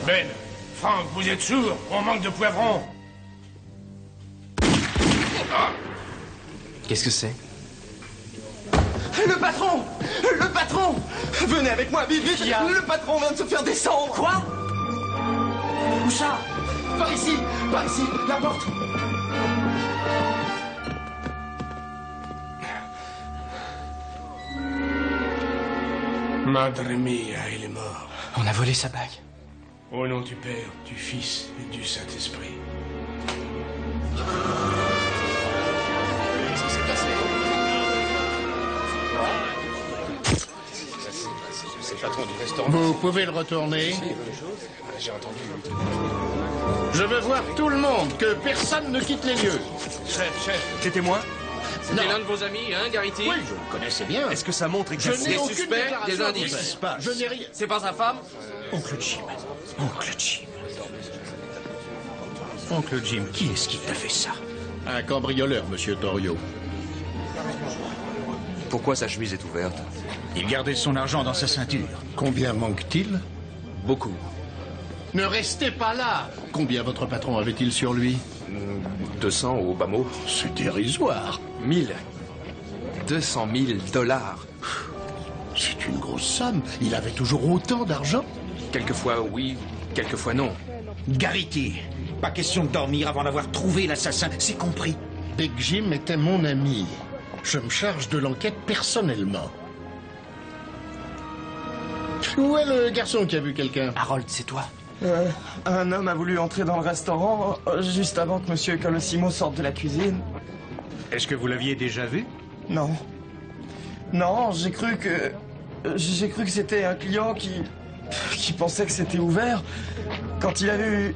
Ben, Franck, vous êtes sourd? On manque de poivrons. Qu'est-ce que c'est? Le patron! Le patron! Venez avec moi, vite, vite! Le patron vient de se faire descendre! Quoi? Où ça? Par ici! Par ici! La porte! Madre mia, il est mort. On a volé sa bague. Au nom du Père, du Fils et du Saint-Esprit. Qu'est-ce qui s'est passé? C'est le patron du restaurant. Vous pouvez le retourner. J'ai entendu. Je veux voir tout le monde, que personne ne quitte les lieux. Chef, t'es témoin? C'était l'un de vos amis, hein, Garrity? Oui, je le connaissais bien. Est-ce que ça montre exactement Je n'ai des aucune suspects, des déclaration indices? Je n'ai rien. C'est pas sa femme? Oncle Jim. Oncle Jim. Oncle Jim, qui est-ce qui t'a fait ça? Un cambrioleur, monsieur Torrio. Pourquoi sa chemise est ouverte? Il gardait son argent dans sa ceinture. Combien manque-t-il? Beaucoup. Ne restez pas là. Combien votre patron avait-il sur lui? 200 au bas mot. C'est dérisoire. 1000. 200 000 dollars. C'est une grosse somme. Il avait toujours autant d'argent? Quelquefois oui, quelquefois non. Garrity, pas question de dormir avant d'avoir trouvé l'assassin, c'est compris. Big Jim était mon ami. Je me charge de l'enquête personnellement. Où est le garçon qui a vu quelqu'un? Harold, c'est toi? Un homme a voulu entrer dans le restaurant juste avant que Monsieur Colosimo sorte de la cuisine. Est-ce que vous l'aviez déjà vu? Non. Non, j'ai cru que c'était un client qui pensait que c'était ouvert. Quand il a vu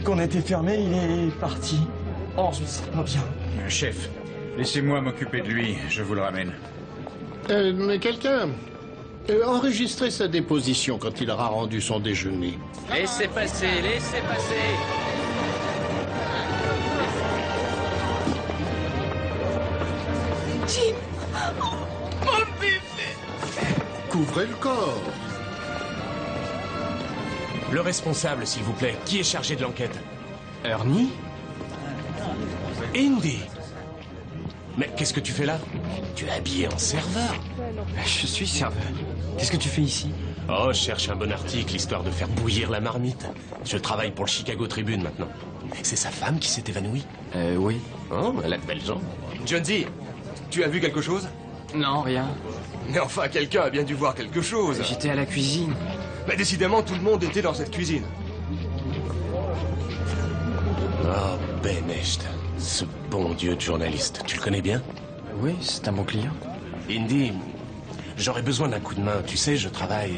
qu'on était fermé, il est parti. Oh, je me sens pas bien. Chef, laissez-moi m'occuper de lui, je vous le ramène. Quelqu'un enregistrez sa déposition quand il aura rendu son déjeuner. Laissez passer, laissez passer. Jim! Mon bébé! Couvrez le corps. Le responsable, s'il vous plaît. Qui est chargé de l'enquête? Ernie? Indy! Mais qu'est-ce que tu fais là? Tu es habillé en serveur. Je suis serveur. Qu'est-ce que tu fais ici? Oh, je cherche un bon article, histoire de faire bouillir la marmite. Je travaille pour le Chicago Tribune maintenant. C'est sa femme qui s'est évanouie? Oui. Oh, elle a de belles jambes. Jonesy, tu as vu quelque chose? Non, rien. Mais enfin, quelqu'un a bien dû voir quelque chose. J'étais à la cuisine. Mais décidément, tout le monde était dans cette cuisine. Oh, Ben Echt, ce bon Dieu de journaliste. Tu le connais bien? Oui, c'est un bon client. Indy, j'aurais besoin d'un coup de main. Tu sais, je travaille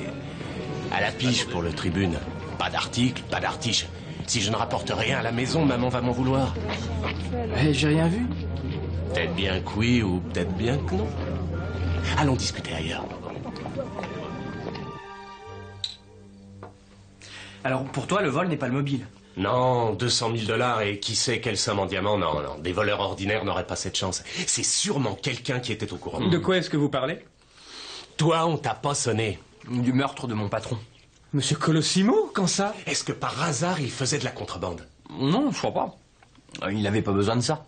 à la pige pour le Tribune. Pas d'article, pas d'artiche. Si je ne rapporte rien à la maison, maman va m'en vouloir. J'ai rien vu. Peut-être bien que oui, ou peut-être bien que non. Allons discuter ailleurs. Alors, pour toi, le vol n'est pas le mobile? Non, 200 000 $ et qui sait quelle somme en diamants? Non, non, des voleurs ordinaires n'auraient pas cette chance. C'est sûrement quelqu'un qui était au courant. De quoi est-ce que vous parlez? Toi, on t'a pas sonné. Du meurtre de mon patron. Monsieur Colosimo, quand ça? Est-ce que par hasard, il faisait de la contrebande? Non, je crois pas. Il n'avait pas besoin de ça.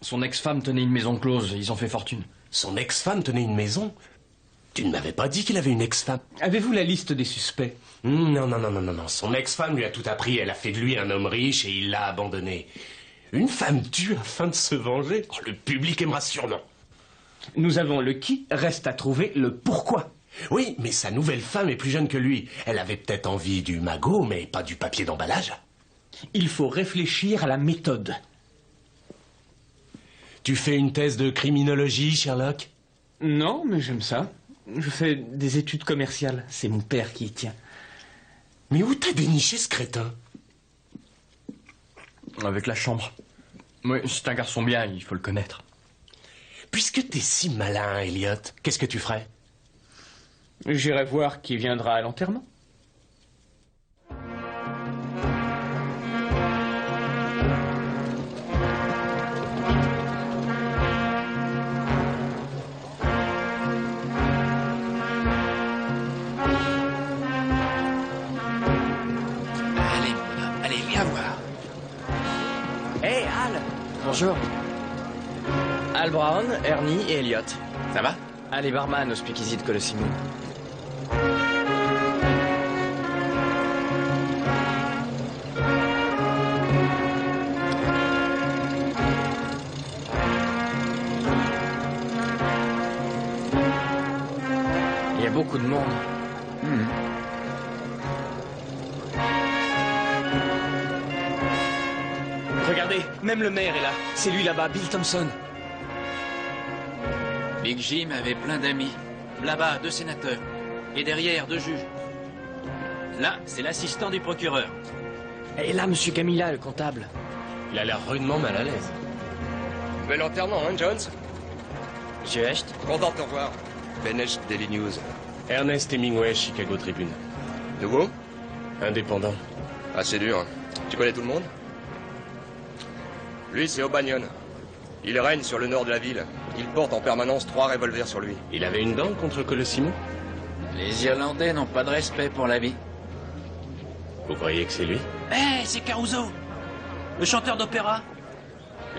Son ex-femme tenait une maison close, ils ont fait fortune. Son ex-femme tenait une maison? Tu ne m'avais pas dit qu'il avait une ex-femme. Avez-vous la liste des suspects? Non, non, non, non, non, non. Son ex-femme lui a tout appris. Elle a fait de lui un homme riche et il l'a abandonné. Une femme tue afin de se venger? Oh, le public aimera sûrement. Nous avons le qui, reste à trouver le pourquoi. Oui, mais sa nouvelle femme est plus jeune que lui. Elle avait peut-être envie du magot, mais pas du papier d'emballage. Il faut réfléchir à la méthode. Tu fais une thèse de criminologie, Sherlock? Non, mais j'aime ça. Je fais des études commerciales. C'est mon père qui y tient. Mais où t'as déniché ce crétin? Avec la chambre. Oui, c'est un garçon bien, il faut le connaître. Puisque t'es si malin, Elliot, qu'est-ce que tu ferais? J'irai voir qui viendra à l'enterrement. Allez, Mona, allez, viens voir. Hé, Al. Bonjour. Al Brown, Ernie et Elliot. Ça va? Al est barman au Speakeasy de Colosimo. Il y a beaucoup de monde. Regardez, même le maire est là. C'est lui là-bas, Bill Thompson. Big Jim avait plein d'amis. Là-bas, 2 sénateurs. Et derrière, 2 juges. Là, c'est l'assistant du procureur. Et là, monsieur Camilla, le comptable. Il a l'air rudement mal à l'aise. Bel enterrement, hein, Jones? Monsieur Hecht. Content de te revoir. Ben Hecht, Daily News. Ernest Hemingway, Chicago Tribune. Nouveau? Indépendant. Ah, c'est dur. Tu connais tout le monde? Lui, c'est O'Banion. Il règne sur le nord de la ville. Il porte en permanence 3 revolvers sur lui. Il avait une dent contre Colosimo? Les Irlandais n'ont pas de respect pour la vie. Vous croyez que c'est lui? Hé, c'est Caruso, le chanteur d'opéra.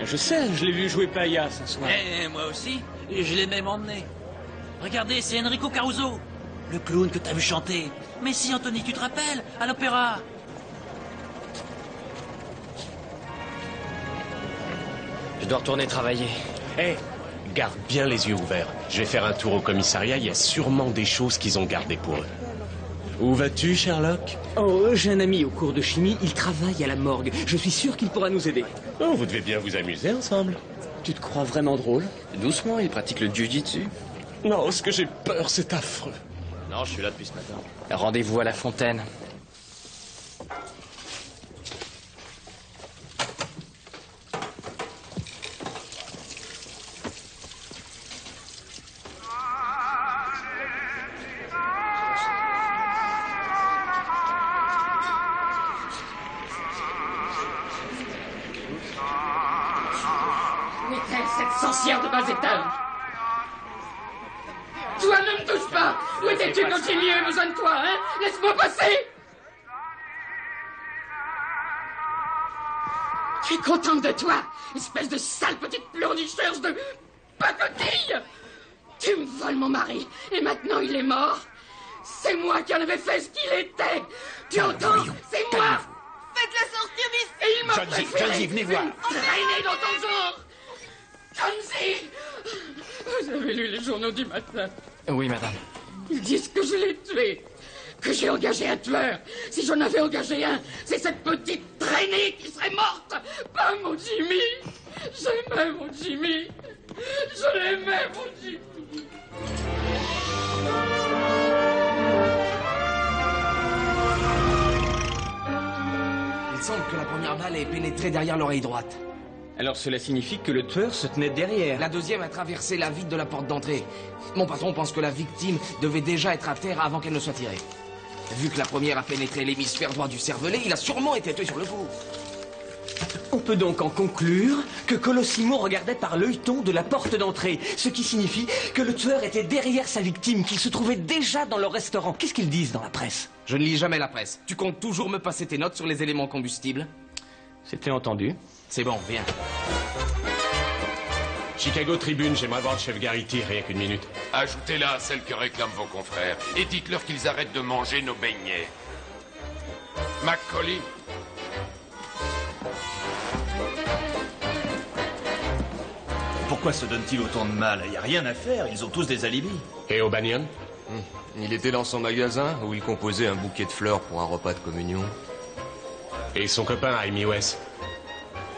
Je sais, je l'ai vu jouer Paella ce soir. Eh, moi aussi, et je l'ai même emmené. Regardez, c'est Enrico Caruso, le clown que t'as vu chanter. Mais si, Anthony, tu te rappelles, à l'opéra. Je dois retourner travailler. Hé, garde bien les yeux ouverts. Je vais faire un tour au commissariat, il y a sûrement des choses qu'ils ont gardées pour eux. Où vas-tu, Sherlock? Oh, j'ai un ami au cours de chimie, il travaille à la morgue. Je suis sûr qu'il pourra nous aider. Oh, vous devez bien vous amuser ensemble. Tu te crois vraiment drôle? Doucement, il pratique le jiu-jitsu. Non, ce que j'ai peur, c'est affreux. Non, je suis là depuis ce matin. Rendez-vous à la fontaine. Où est-elle, cette sorcière de bas étage? Toi, ne me touche pas! Où étais-tu quand j'ai eu besoin de toi, hein? Laisse-moi passer! Je suis contente de toi, espèce de sale petite pleurnicheuse de pacotille! Tu me voles mon mari, et maintenant il est mort! C'est moi qui en avais fait ce qu'il était! Tu entends? C'est moi! Faites-la sortir d'ici! Et il m'a préféré! Jonesy, venez voir! Traîner dans ton genre! Jonesy! Vous avez lu les journaux du matin? Oui, madame. Ils disent que je l'ai tué, que j'ai engagé un tueur. Si j'en avais engagé un, c'est cette petite traînée qui serait morte, pas mon Jimmy. J'aimais mon Jimmy. Je l'aimais, mon Jimmy. Il semble que la première balle ait pénétré derrière l'oreille droite. Alors cela signifie que le tueur se tenait derrière. La deuxième a traversé la vitre de la porte d'entrée. Mon patron pense que la victime devait déjà être à terre avant qu'elle ne soit tirée. Vu que la première a pénétré l'hémisphère droit du cervelet, il a sûrement été tué sur le coup. On peut donc en conclure que Colosimo regardait par l'œilleton de la porte d'entrée, ce qui signifie que le tueur était derrière sa victime, qu'il se trouvait déjà dans le restaurant. Qu'est-ce qu'ils disent dans la presse? Je ne lis jamais la presse. Tu comptes toujours me passer tes notes sur les éléments combustibles? C'était entendu. C'est bon, viens. Chicago Tribune, j'aimerais voir le chef Garrity, rien qu'une minute. Ajoutez-la à celle que réclament vos confrères et dites-leur qu'ils arrêtent de manger nos beignets. Macaulay. Pourquoi se donne-t-il autant de mal? Il n'y a rien à faire, ils ont tous des alibis. Et O'Banion? Il était dans son magasin où il composait un bouquet de fleurs pour un repas de communion. Et son copain, Amy West?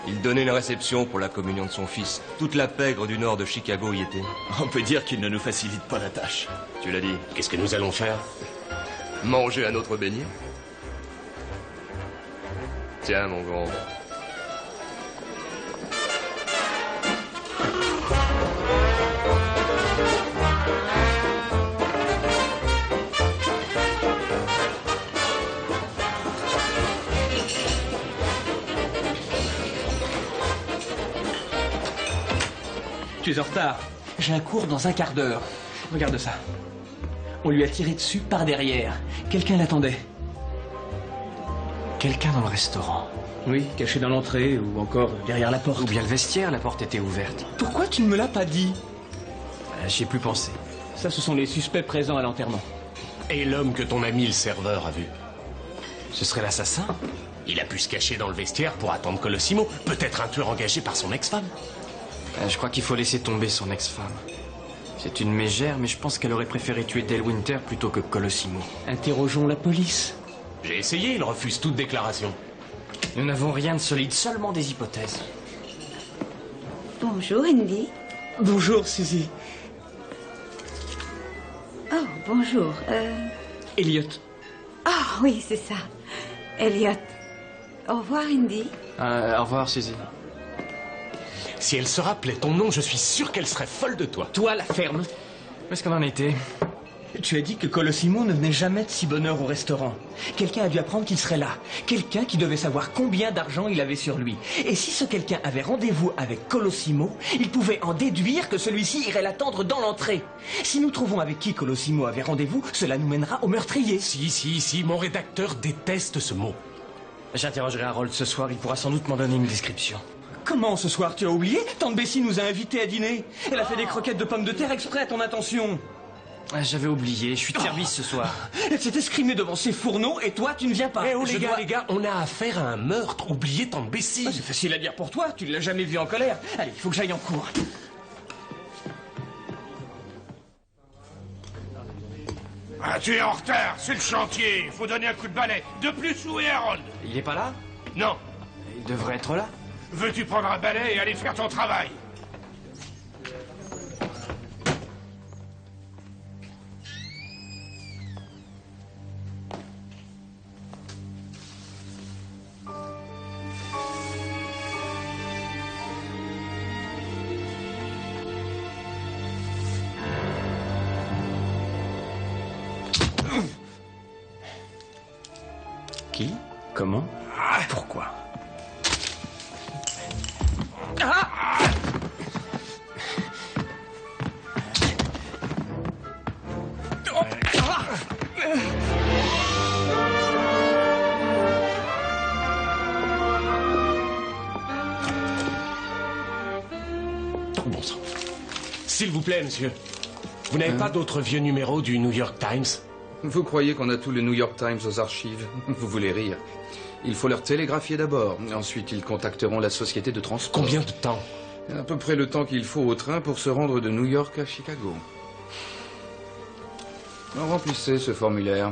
Il donnait une réception pour la communion de son fils. Toute la pègre du nord de Chicago y était. On peut dire qu'il ne nous facilite pas la tâche. Tu l'as dit. Qu'est-ce que nous allons faire? Manger un autre beignet. Tiens, mon grand. Tu es en retard. J'ai un cours dans un quart d'heure. Regarde ça. On lui a tiré dessus par derrière. Quelqu'un l'attendait. Quelqu'un dans le restaurant. Oui, caché dans l'entrée ou encore derrière la porte. Ou bien le vestiaire, la porte était ouverte. Pourquoi tu ne me l'as pas dit? J'y ai plus pensé. Ça, ce sont les suspects présents à l'enterrement. Et l'homme que ton ami le serveur a vu? Ce serait l'assassin? Il a pu se cacher dans le vestiaire pour attendre Colosimo. Peut-être un tueur engagé par son ex-femme. Je crois qu'il faut laisser tomber son ex-femme. C'est une mégère, mais je pense qu'elle aurait préféré tuer Dale Winter plutôt que Colosimo. Interrogeons la police. J'ai essayé, il refuse toute déclaration. Nous n'avons rien de solide, seulement des hypothèses. Bonjour, Andy. Bonjour, Suzy. Oh, bonjour. Elliot. Ah, oui, c'est ça. Elliot. Au revoir, Andy. Au revoir, Suzy. Si elle se rappelait ton nom, je suis sûr qu'elle serait folle de toi. Toi, la ferme. Où est-ce qu'on en était? Tu as dit que Colosimo ne venait jamais de si bonne heure au restaurant. Quelqu'un a dû apprendre qu'il serait là. Quelqu'un qui devait savoir combien d'argent il avait sur lui. Et si ce quelqu'un avait rendez-vous avec Colosimo, il pouvait en déduire que celui-ci irait l'attendre dans l'entrée. Si nous trouvons avec qui Colosimo avait rendez-vous, cela nous mènera au meurtrier. Si, mon rédacteur déteste ce mot. J'interrogerai Harold ce soir, il pourra sans doute m'en donner une description. Comment ce soir, tu as oublié? Tante Bessie nous a invités à dîner. Elle a fait des croquettes de pommes de terre exprès à ton intention. J'avais oublié, je suis de service ce soir. Elle s'est escrimée devant ses fourneaux et toi, tu ne viens pas. Eh oh, les gars, on a affaire à un meurtre. Oubliez Tante Bessie. C'est facile à dire pour toi, tu ne l'as jamais vu en colère. Allez, il faut que j'aille en cours. Ah, tu es en retard, c'est le chantier. Il faut donner un coup de balai. De plus, où est Harold? Il n'est pas là? Non. Il devrait être là. Veux-tu prendre un balai et aller faire ton travail? Qui? Comment? Pourquoi? Bon sang. S'il vous plaît, monsieur. Vous n'avez pas d'autres vieux numéros du New York Times? Vous croyez qu'on a tout le New York Times aux archives? Vous voulez rire. Il faut leur télégraphier d'abord. Ensuite, ils contacteront la société de transport. Combien de temps? À peu près le temps qu'il faut au train pour se rendre de New York à Chicago. Remplissez ce formulaire.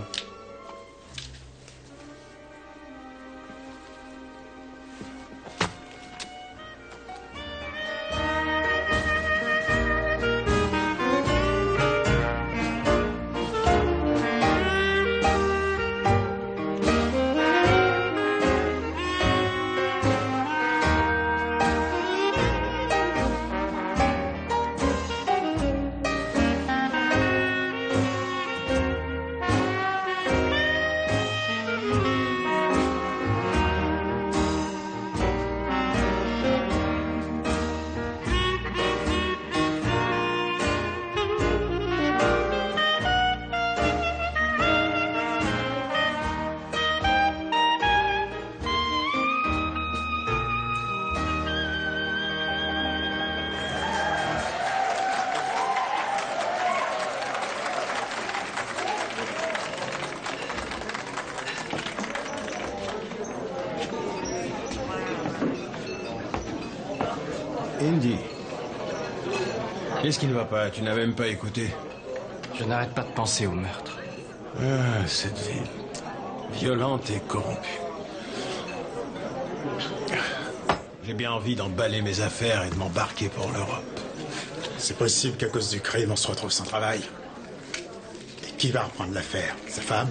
Indy, qu'est-ce qui ne va pas? Tu n'as même pas écouté. Je n'arrête pas de penser au meurtre. Ah, cette ville. Violente et corrompue. J'ai bien envie d'emballer mes affaires et de m'embarquer pour l'Europe. C'est possible qu'à cause du crime, on se retrouve sans travail. Et qui va reprendre l'affaire? Sa femme?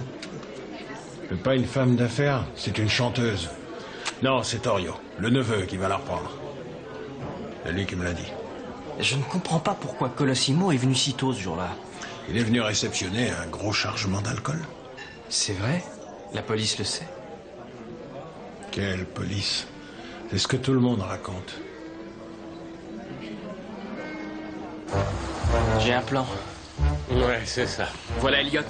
C'est pas une femme d'affaires, c'est une chanteuse. Non, c'est Orio, le neveu, qui va la reprendre. C'est lui qui me l'a dit. Je ne comprends pas pourquoi Colosimo est venu si tôt ce jour-là. Il est venu réceptionner un gros chargement d'alcool. C'est vrai? La police le sait? Quelle police? C'est ce que tout le monde raconte. J'ai un plan. Ouais, c'est ça. Voilà Elliot.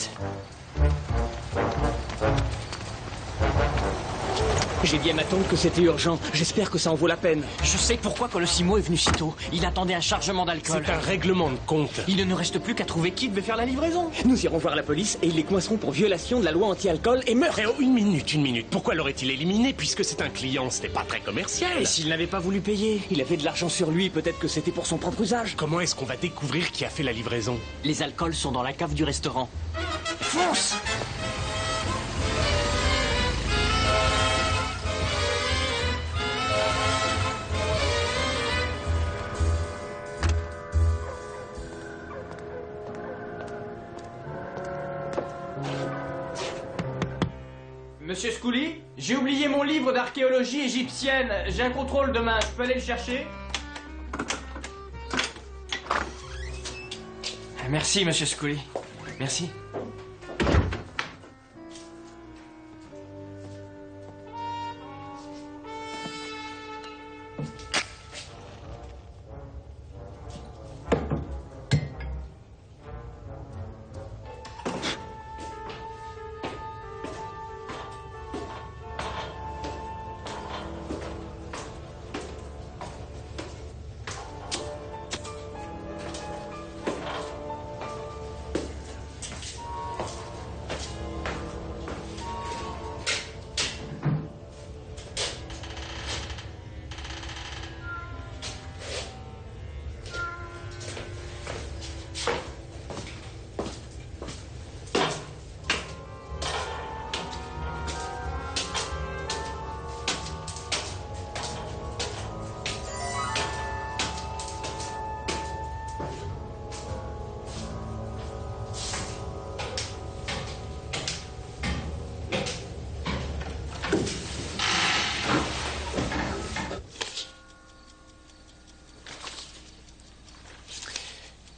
J'ai dit à ma tante que c'était urgent. J'espère que ça en vaut la peine. Je sais pourquoi Colosimo est venu si tôt. Il attendait un chargement d'alcool. C'est un règlement de compte. Il ne nous reste plus qu'à trouver qui devait faire la livraison. Nous irons voir la police et ils les coinceront pour violation de la loi anti-alcool et meurtre. Frérot, une minute. Pourquoi l'aurait-il éliminé puisque c'est un client? C'était pas très commercial. Et s'il n'avait pas voulu payer? Il avait de l'argent sur lui, peut-être que c'était pour son propre usage. Comment est-ce qu'on va découvrir qui a fait la livraison? Les alcools sont dans la cave du restaurant. Fonce! Monsieur Scully, j'ai oublié mon livre d'archéologie égyptienne. J'ai un contrôle demain, je peux aller le chercher? Merci, monsieur Scully. Merci.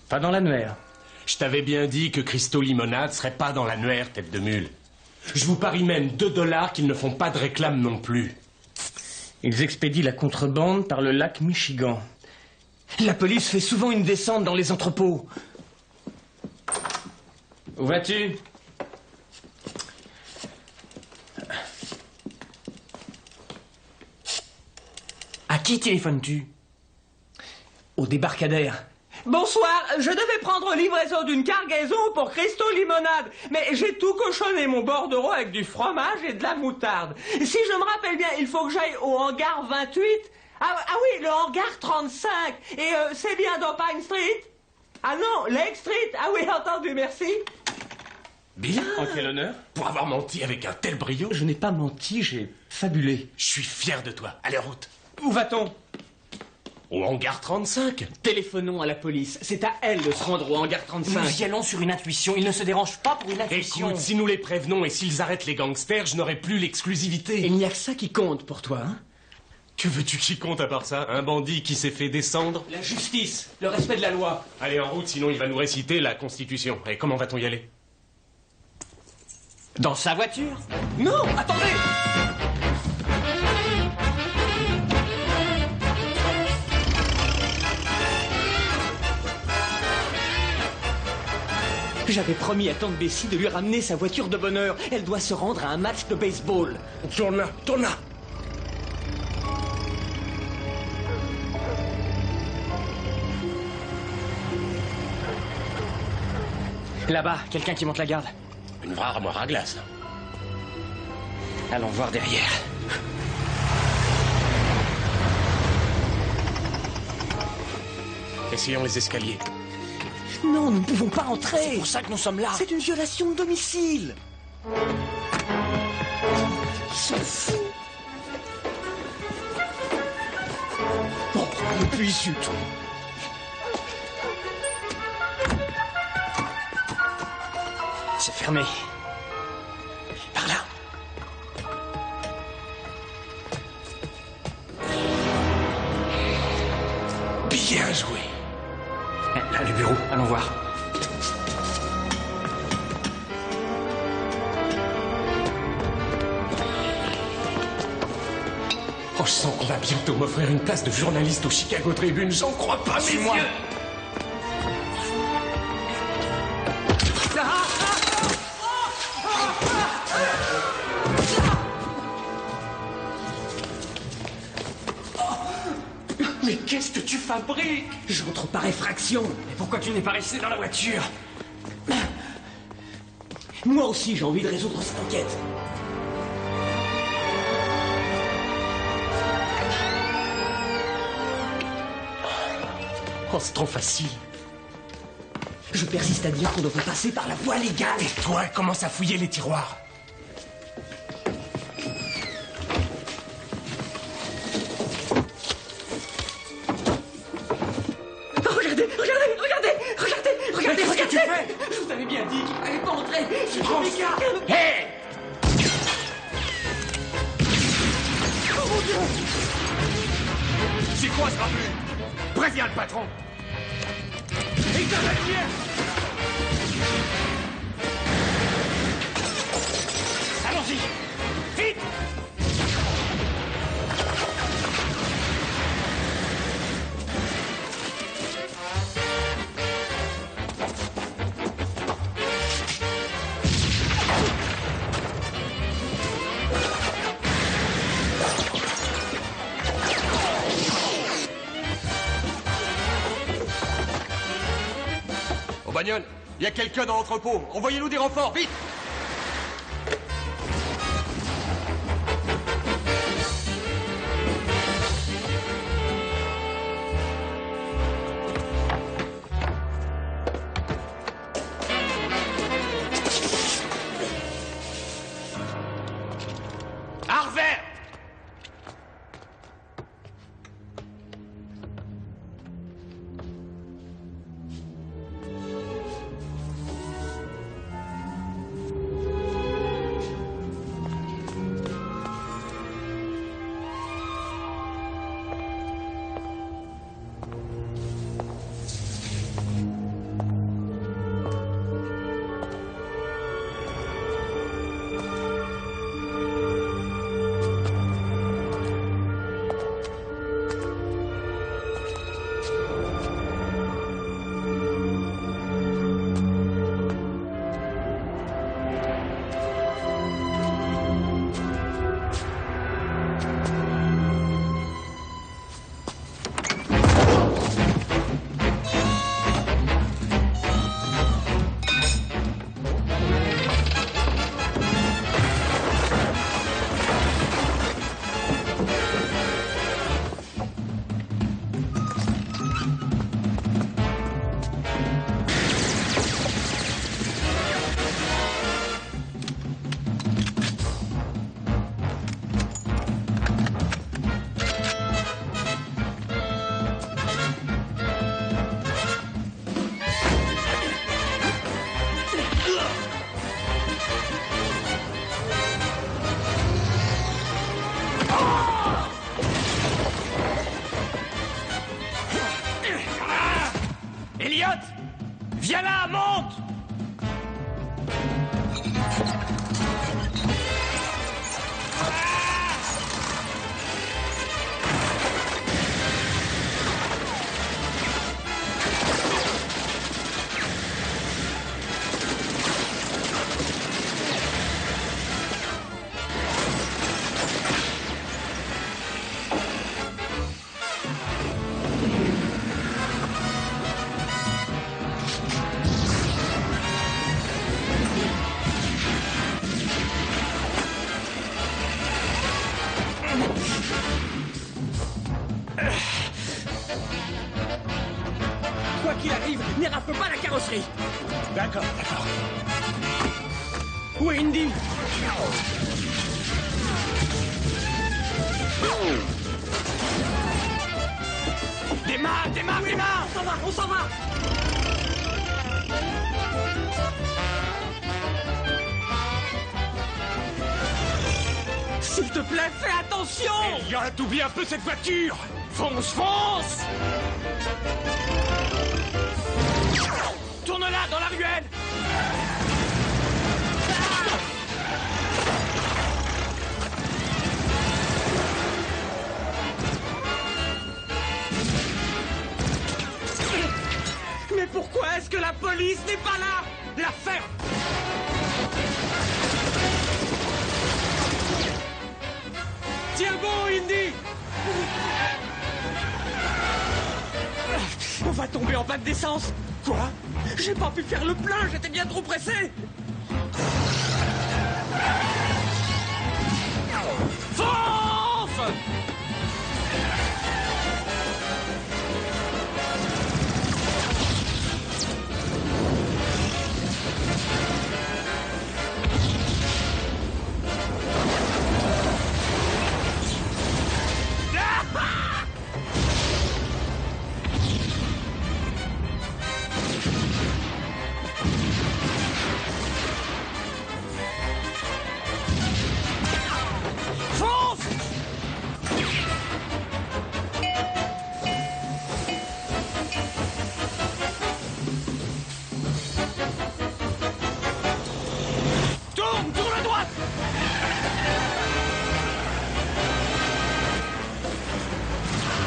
Pas dans l'annuaire. Je t'avais bien dit que Crystal Limonade serait pas dans l'annuaire, tête de mule. Je vous parie même $2 qu'ils ne font pas de réclame non plus. Ils expédient la contrebande par le lac Michigan. La police fait souvent une descente dans les entrepôts. Où vas-tu? À qui téléphones-tu? Au débarcadère. Bonsoir, je devais prendre livraison d'une cargaison pour Crystal Limonade, mais j'ai tout cochonné mon bordereau avec du fromage et de la moutarde. Si je me rappelle bien, il faut que j'aille au hangar 28. Ah oui, le hangar 35. Et c'est bien dans Pine Street? Ah non, Lake Street. Ah oui, entendu, merci. Bien. En quel honneur? Pour avoir menti avec un tel brio. Je n'ai pas menti, j'ai fabulé. Je suis fier de toi. Allez, en route. Où va-t-on? Au hangar 35. Téléphonons à la police. C'est à elle de se rendre au hangar 35. Nous y allons sur une intuition. Ils ne se dérangent pas pour une intuition. Écoute, si nous les prévenons et s'ils arrêtent les gangsters, je n'aurai plus l'exclusivité. Il n'y a que ça qui compte pour toi, hein? Que veux-tu qui compte à part ça? Un bandit qui s'est fait descendre? La justice, le respect de la loi. Allez, en route, sinon il va nous réciter la Constitution. Et comment va-t-on y aller? Dans sa voiture? Non, attendez! J'avais promis à tante Bessie de lui ramener sa voiture de bonheur. Elle doit se rendre à un match de baseball. Tourne là, tourne là! Là-bas, quelqu'un qui monte la garde. Une vraie armoire à glace. Allons voir derrière. Essayons les escaliers. Non, nous ne pouvons pas entrer. C'est pour ça que nous sommes là. C'est une violation de domicile. S'en fout. Oh, et puis zut. C'est fermé. Par là. Bien joué. Là, le bureau. Allons voir. Oh, je sens qu'on va bientôt m'offrir une place de journaliste au Chicago Tribune. J'en crois pas, mes Suis-moi. yeux. qu'est-ce que tu fabriques? J'entre par effraction. Mais pourquoi tu n'es pas resté dans la voiture? Moi aussi, j'ai envie de résoudre cette enquête. Oh, c'est trop facile. Je persiste à dire qu'on devrait passer par la voie légale. Et toi, commence à fouiller les tiroirs. Regardez, qu'est-ce que tu fais? Je vous avais bien dit qu'il fallait pas entrer. Je m'égare. Hé! Oh mon Dieu! C'est quoi ce barbu? Préviens le patron. Éteins la lumière. Allons-y. Vite. Bagnole, il y a quelqu'un dans l'entrepôt. Envoyez-nous des renforts, vite! Harvey! Elliot! Viens là, monte! Quoi qu'il arrive, n'érafle pas la carrosserie. D'accord, d'accord. Où est Indy? Démarre, démarre, Oui, démarre! On s'en va, on s'en va! S'il te plaît, fais attention! Elliot, oublie un peu cette voiture! Fonce, fonce! Tourne là, dans la ruelle! Mais pourquoi est-ce que la police n'est pas là? La ferme! Tiens bon, Indy! va tomber en panne d'essence. Quoi? J'ai pas pu faire le plein, j'étais bien trop pressé. Fonce!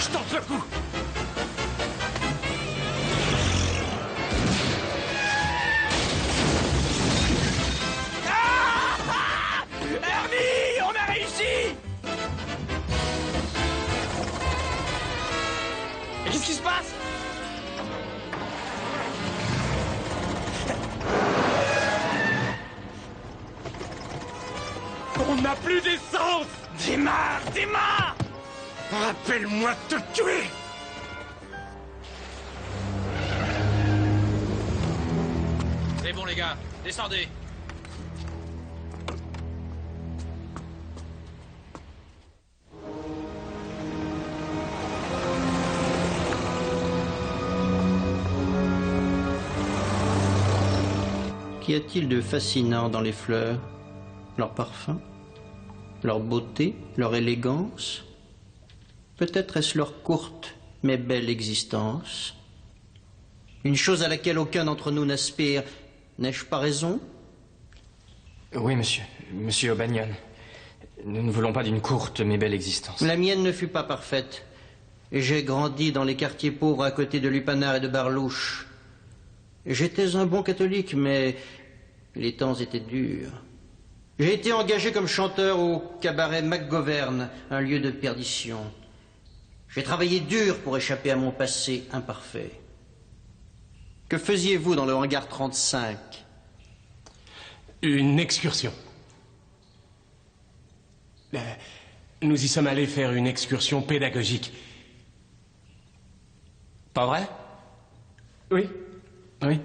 Je tente le coup. Ah! Ernie, on a réussi! Et qu'est-ce qui se passe? On n'a plus d'essence! Démarre, démarre! Rappelle-moi de te tuer! C'est bon les gars, descendez. Qu'y a-t-il de fascinant dans les fleurs? Leur parfum? Leur beauté? Leur élégance? Peut-être est-ce leur courte mais belle existence? Une chose à laquelle aucun d'entre nous n'aspire. N'ai-je pas raison? Oui, monsieur. Monsieur O'Banion. Nous ne voulons pas d'une courte mais belle existence. La mienne ne fut pas parfaite. J'ai grandi dans les quartiers pauvres à côté de Lupanard et de Barlouche. J'étais un bon catholique, mais les temps étaient durs. J'ai été engagé comme chanteur au cabaret McGovern, un lieu de perdition. J'ai travaillé dur pour échapper à mon passé imparfait. Que faisiez-vous dans le hangar 35? Une excursion. Nous y sommes allés faire une excursion pédagogique. Pas vrai? Oui. Oui.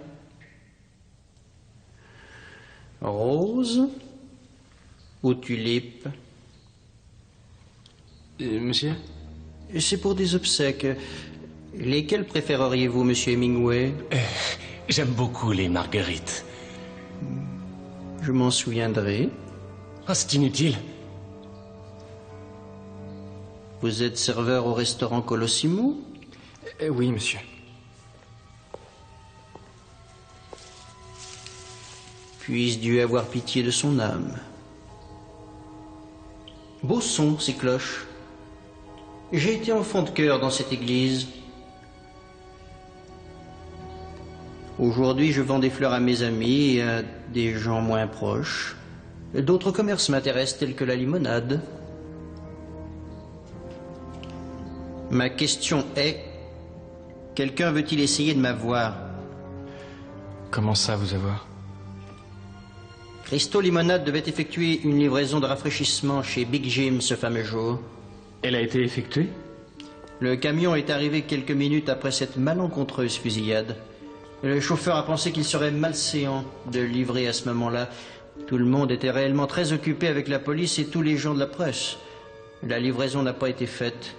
Rose ou tulipe? Monsieur? C'est pour des obsèques. Lesquels préféreriez-vous, monsieur Hemingway? J'aime beaucoup les marguerites. Je m'en souviendrai. Oh, c'est inutile. Vous êtes serveur au restaurant Colossimo? Oui, monsieur. Puisse Dieu avoir pitié de son âme. Beaux sont ces cloches. J'ai été enfant de cœur dans cette église. Aujourd'hui, je vends des fleurs à mes amis et à des gens moins proches. D'autres commerces m'intéressent, tels que la limonade. Ma question est, quelqu'un veut-il essayer de m'avoir? Comment ça, vous avoir? Christo Limonade devait effectuer une livraison de rafraîchissement chez Big Jim ce fameux jour. Elle a été effectuée? Le camion est arrivé quelques minutes après cette malencontreuse fusillade. Le chauffeur a pensé qu'il serait malséant de livrer à ce moment-là. Tout le monde était réellement très occupé avec la police et tous les gens de la presse. La livraison n'a pas été faite.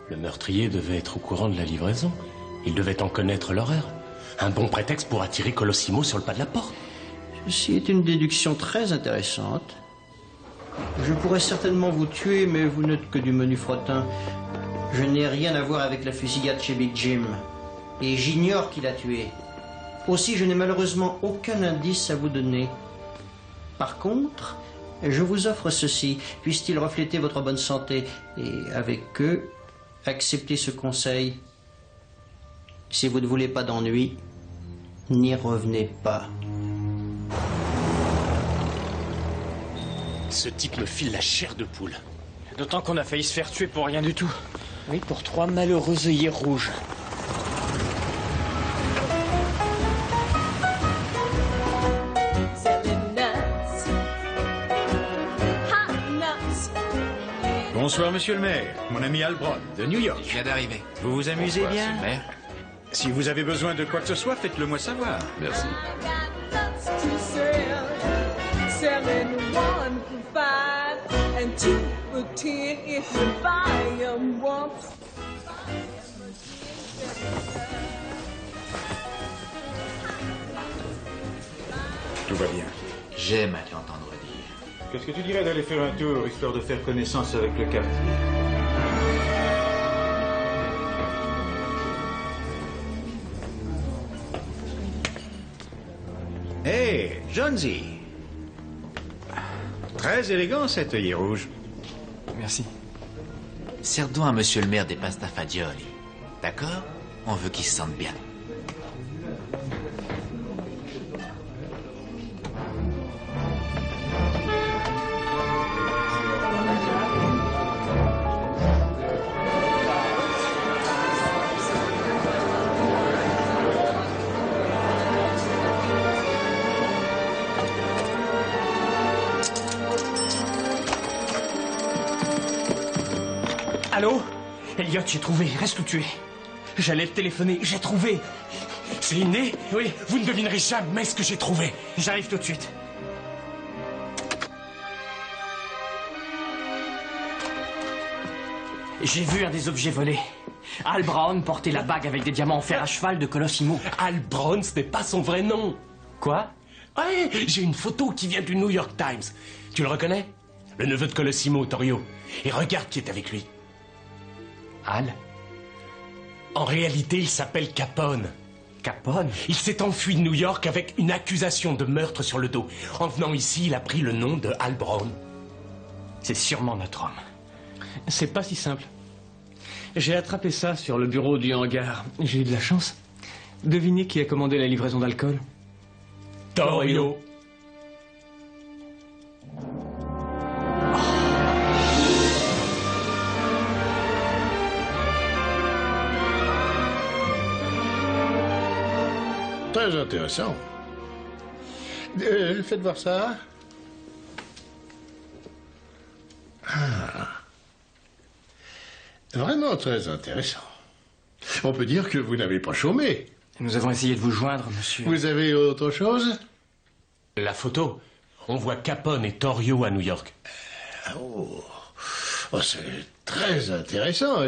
Le meurtrier devait être au courant de la livraison. Il devait en connaître l'horaire. Un bon prétexte pour attirer Colossimo sur le pas de la porte. Ceci est une déduction très intéressante. Je pourrais certainement vous tuer, mais vous n'êtes que du menu frottin. Je n'ai rien à voir avec la fusillade chez Big Jim. Et j'ignore qui l'a tué. Aussi, je n'ai malheureusement aucun indice à vous donner. Par contre, je vous offre ceci, puisse-t-il refléter votre bonne santé. Et avec eux, acceptez ce conseil. Si vous ne voulez pas d'ennui, n'y revenez pas. Ce type me file la chair de poule. D'autant qu'on a failli se faire tuer pour rien du tout. Oui, pour 3 malheureux œillets rouges. Bonsoir, monsieur le maire. Mon ami Al Brown, de New York. Je viens d'arriver. Vous vous amusez Bonsoir, bien? monsieur le maire. Si vous avez besoin de quoi que ce soit, faites-le moi savoir. Merci. Selling 1 for 5 and 2 for 10 if you buy them once. Tout va bien. J'aime à t'entendre dire. Qu'est-ce que tu dirais d'aller faire un tour, histoire de faire connaissance avec le quartier? Hé, Jonesy. Très élégant cet œillet rouge. Merci. Sers donc à monsieur le maire des pasta fagioli. D'accord? On veut qu'il se sente bien. Allô? Elliot, j'ai trouvé. Reste où tu es. J'allais te téléphoner. J'ai trouvé. C'est inné? Oui. Vous ne devinerez jamais ce que j'ai trouvé. J'arrive tout de suite. J'ai vu un des objets volés. Al Brown portait la bague avec des diamants en fer à cheval de Colosimo. Al Brown, ce n'est pas son vrai nom. Quoi? Ouais, j'ai une photo qui vient du New York Times. Tu le reconnais? Le neveu de Colosimo, Torrio. Et regarde qui est avec lui. Al? En réalité, il s'appelle Capone. Capone? Il s'est enfui de New York avec une accusation de meurtre sur le dos. En venant ici, il a pris le nom de Al Brown. C'est sûrement notre homme. C'est pas si simple. J'ai attrapé ça sur le bureau du hangar. J'ai eu de la chance. Devinez qui a commandé la livraison d'alcool? Torrio. Très intéressant. Faites voir ça. Ah. Vraiment très intéressant. On peut dire que vous n'avez pas chômé. Nous avons essayé de vous joindre, monsieur. Vous avez autre chose? La photo. On voit Capone et Torrio à New York. Oh, c'est très intéressant,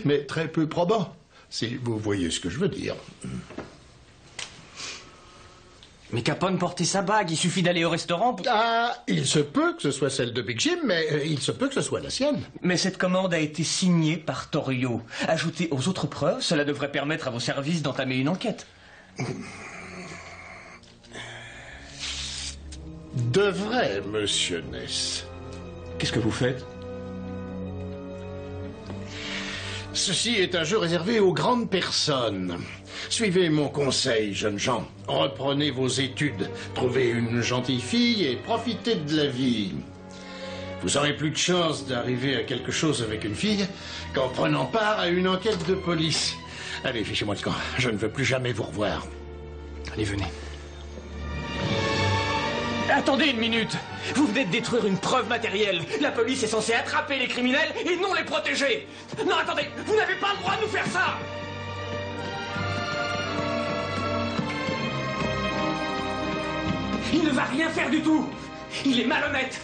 mais très peu probant, si vous voyez ce que je veux dire. Mais Capone portait sa bague, il suffit d'aller au restaurant pour... Ah, il se peut que ce soit celle de Big Jim, mais il se peut que ce soit la sienne. Mais cette commande a été signée par Torrio. Ajoutée aux autres preuves, cela devrait permettre à vos services d'entamer une enquête. Devrait, monsieur Ness. Qu'est-ce que vous faites? Ceci est un jeu réservé aux grandes personnes. Suivez mon conseil, jeunes gens. Reprenez vos études, trouvez une gentille fille et profitez de la vie. Vous aurez plus de chance d'arriver à quelque chose avec une fille qu'en prenant part à une enquête de police. Allez, fichez-moi le camp. Je ne veux plus jamais vous revoir. Allez, venez. Attendez une minute. Vous venez de détruire une preuve matérielle. La police est censée attraper les criminels et non les protéger. Non, attendez, vous n'avez pas le droit de nous faire ça. Il ne va rien faire du tout. Il est malhonnête.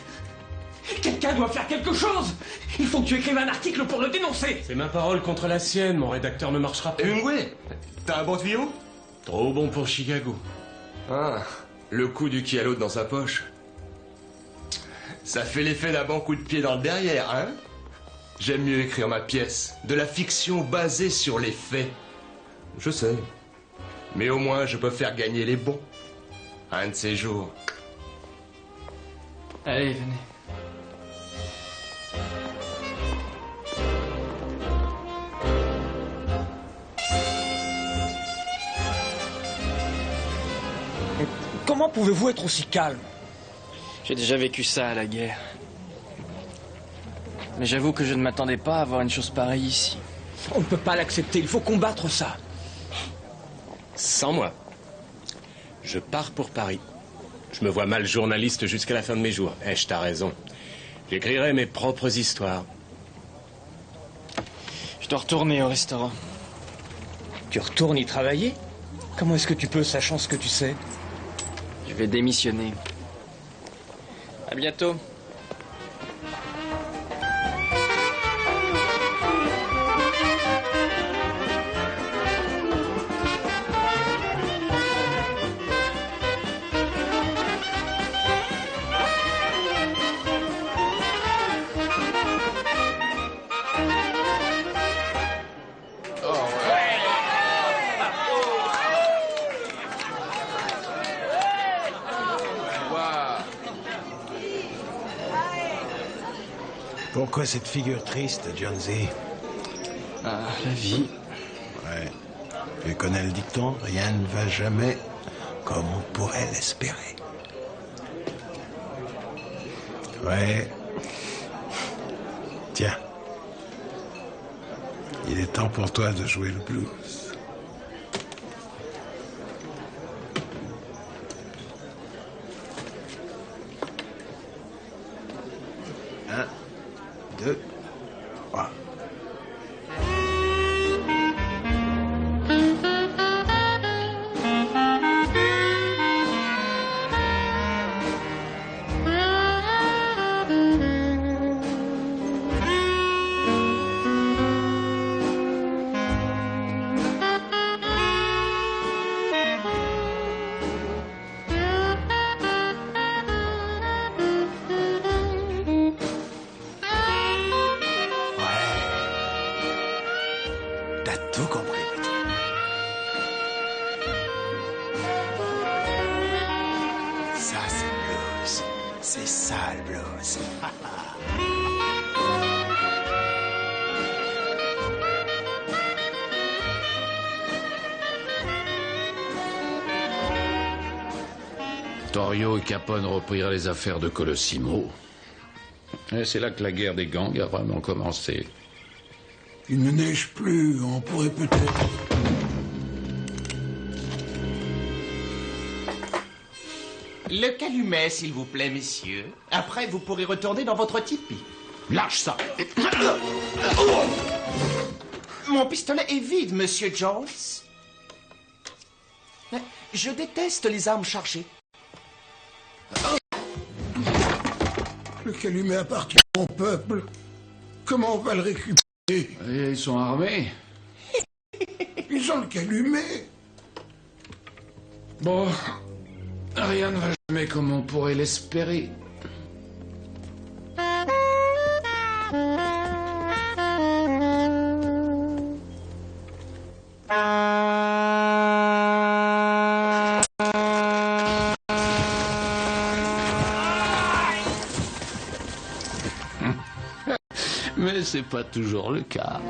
Quelqu'un doit faire quelque chose. Il faut que tu écrives un article pour le dénoncer. C'est ma parole contre la sienne, mon rédacteur ne marchera pas. Hemingway, t'as un bon tuyau? Trop bon pour Chicago. Ah, le coup du qui à l'autre dans sa poche. Ça fait l'effet d'un bon coup de pied dans le derrière, hein? J'aime mieux écrire ma pièce, de la fiction basée sur les faits. Je sais. Mais au moins, je peux faire gagner les bons. Un de ces jours. Allez, venez. Comment pouvez-vous être aussi calme? J'ai déjà vécu ça à la guerre. Mais j'avoue que je ne m'attendais pas à voir une chose pareille ici. On ne peut pas l'accepter, il faut combattre ça. Sans moi. Je pars pour Paris. Je me vois mal journaliste jusqu'à la fin de mes jours. Je t'as raison. J'écrirai mes propres histoires. Je dois retourner au restaurant. Tu retournes y travailler? Comment est-ce que tu peux, sachant ce que tu sais? Je vais démissionner. À bientôt. Pourquoi cette figure triste, John Z? Ah, la vie. Ouais. Tu connais le dicton, rien ne va jamais comme on pourrait l'espérer. Ouais. Tiens. Il est temps pour toi de jouer le blues. Un, deux, trois. T'as tout compris, petit. Ça, c'est le blues. C'est ça, le blues. Torrio et Capone reprirent les affaires de Colosimo. Et c'est là que la guerre des gangs a vraiment commencé. Il ne neige plus, on pourrait peut-être... Le calumet, s'il vous plaît, messieurs. Après, vous pourrez retourner dans votre tipi. Lâche ça! Mon pistolet est vide, monsieur Jones. Je déteste les armes chargées. Le calumet appartient au peuple. Comment on va le récupérer? Ils sont armés. Ils ont le calumet. Bon, rien ne va jamais comme on pourrait l'espérer. Mais c'est pas toujours le cas.